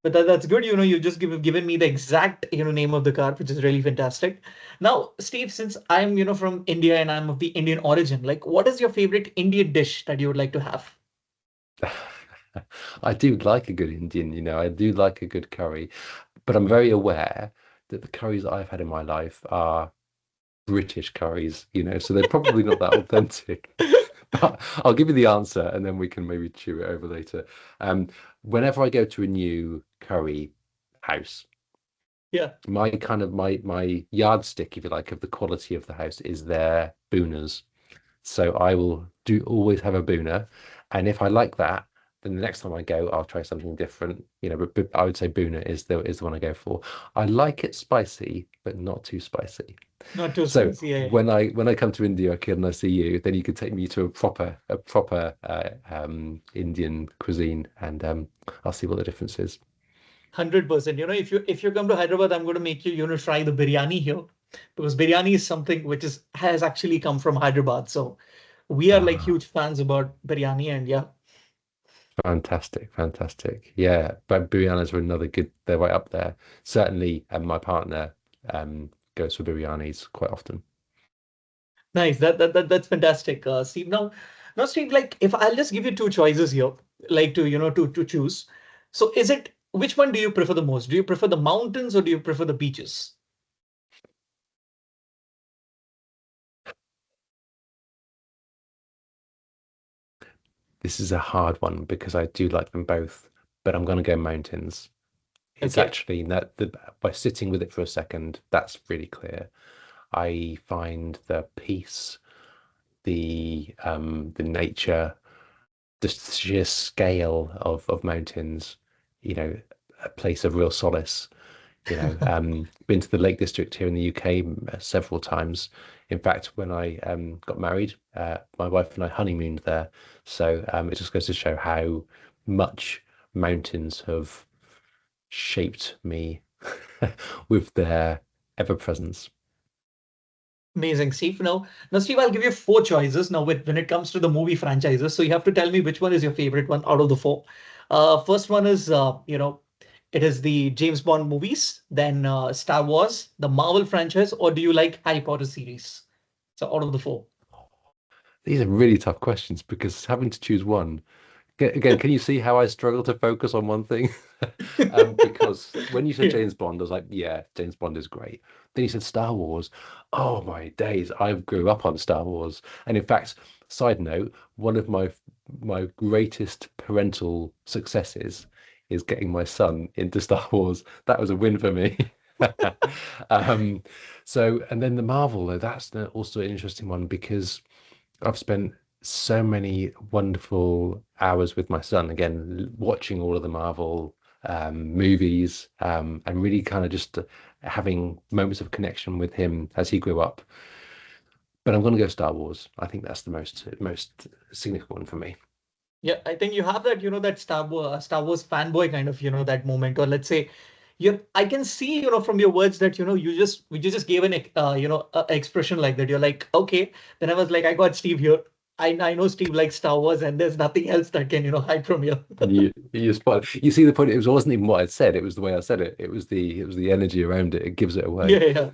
But that's good. You just given me the exact, name of the car, which is really fantastic. Now, Steve, since I'm, from India and I'm of the Indian origin, like what is your favorite Indian dish that you would like to have? I do like a good Indian, I do like a good curry, but I'm very aware that the curries I've had in my life are British curries, so they're probably not that authentic. But I'll give you the answer and then we can maybe chew it over later. Um, Whenever I go to a new curry house, Yeah. my yardstick, if you like, of the quality of the house is their booners. So I will do always have a booner, and if I like that, then the next time I go, I'll try something different. But I would say booner is the one I go for. I like it spicy, but not too spicy. Not too So spicy. Yeah. when I come to India, kid, and I see you, then you can take me to a proper Indian cuisine, and I'll see what the difference is. 100%. If you come to Hyderabad, I'm going to make you, try the biryani here because biryani is something which has actually come from Hyderabad. So we are like Ah, huge fans about biryani, and yeah, fantastic, fantastic. Yeah, but biryanis are another good. They're right up there. Certainly, and my partner goes for biryanis quite often. nice. That's fantastic, Steve. Now, Steve, like if I'll just give you two choices here, like to choose. So is it which one do you prefer the most? Do you prefer the mountains or do you prefer the beaches? This is a hard one because I do like them both, but I'm going to go mountains. It's Okay. actually that by sitting with it for a second, that's really clear. I find the peace, the nature, the sheer scale of mountains, a place of real solace. Been to the Lake District here in the UK several times. In fact, when I got married, my wife and I honeymooned there. So it just goes to show how much mountains have shaped me with their ever presence. Amazing, Steve. Now, Steve, I'll give you four choices. Now, when it comes to the movie franchises, so you have to tell me which one is your favorite one out of the four. First one is, it is the James Bond movies, then Star Wars, the Marvel franchise, or do you like Harry Potter series? So out of the four. These are really tough questions because having to choose one. Again, can you see how I struggle to focus on one thing? Because when you said Yeah. James Bond, I was like, yeah, James Bond is great. Then you said Star Wars. Oh my days, I grew up on Star Wars. And in fact, side note, one of my greatest parental successes is getting my son into Star Wars. That was a win for me. Um, and then the Marvel, though, that's also an interesting one because I've spent so many wonderful hours with my son, again, watching all of the Marvel movies, and really kind of just having moments of connection with him as he grew up. But I'm going to go Star Wars. I think that's the most significant one for me. Yeah, I think you have that, that Star Wars fanboy kind of, that moment, or let's say, I can see, from your words that, we just gave an expression like that. You're like, okay. Then I was like, I got Steve here. I know Steve likes Star Wars, and there's nothing else that can, hide from you. You spot. You see the point. Wasn't even what I said. It was the way I said it. It was the energy around it. It gives it Yeah, away. yeah.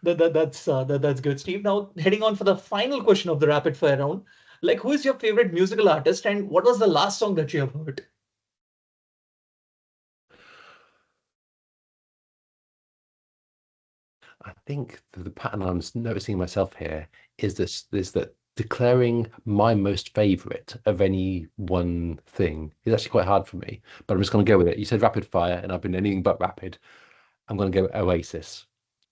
Yeah. That's good, Steve. Now heading on for the final question of the rapid fire round. Like, who is your favorite musical artist and what was the last song that you have heard? I think the pattern I'm noticing myself here is that declaring my most favorite of any one thing is actually quite hard for me. But I'm just going to go with it. You said rapid fire, and I've been anything but rapid. I'm going to go Oasis.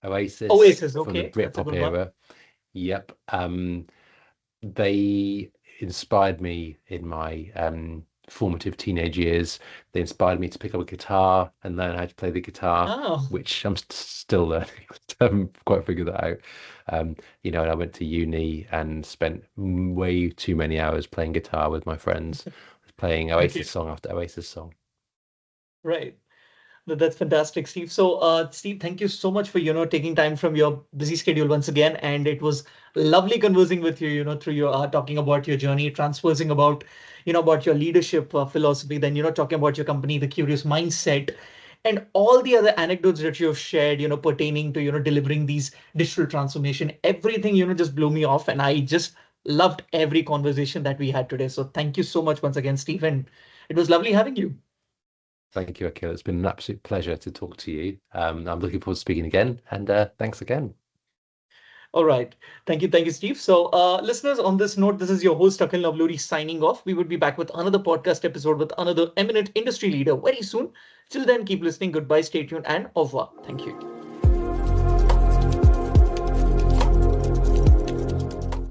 Oasis Oasis, from the okay, that's a Britpop good one. era. Yep. They inspired me in my formative teenage years. They inspired me to pick up a guitar and learn how to play the guitar, Oh, which I'm still learning. I haven't quite figured that out. And I went to uni and spent way too many hours playing guitar with my friends, playing Oasis okay, song after Oasis song. right. That's fantastic, Steve. So, Steve, thank you so much for, taking time from your busy schedule once again. And it was lovely conversing with you, through your talking about your journey, transversing about, about your leadership philosophy, then, talking about your company, the curious mindset, and all the other anecdotes that you have shared, pertaining to, delivering these digital transformation. Everything, just blew me off. And I just loved every conversation that we had today. So thank you so much once again, Steve. And it was lovely having you. Thank you, Akil. It's been an absolute pleasure to talk to you. I'm looking forward to speaking again, and thanks again. All right. Thank you, Steve. So, listeners, on this note, this is your host, Akhil Navluri, signing off. We would be back with another podcast episode with another eminent industry leader very soon. Till then, keep listening. Goodbye, stay tuned, and au revoir. Thank you.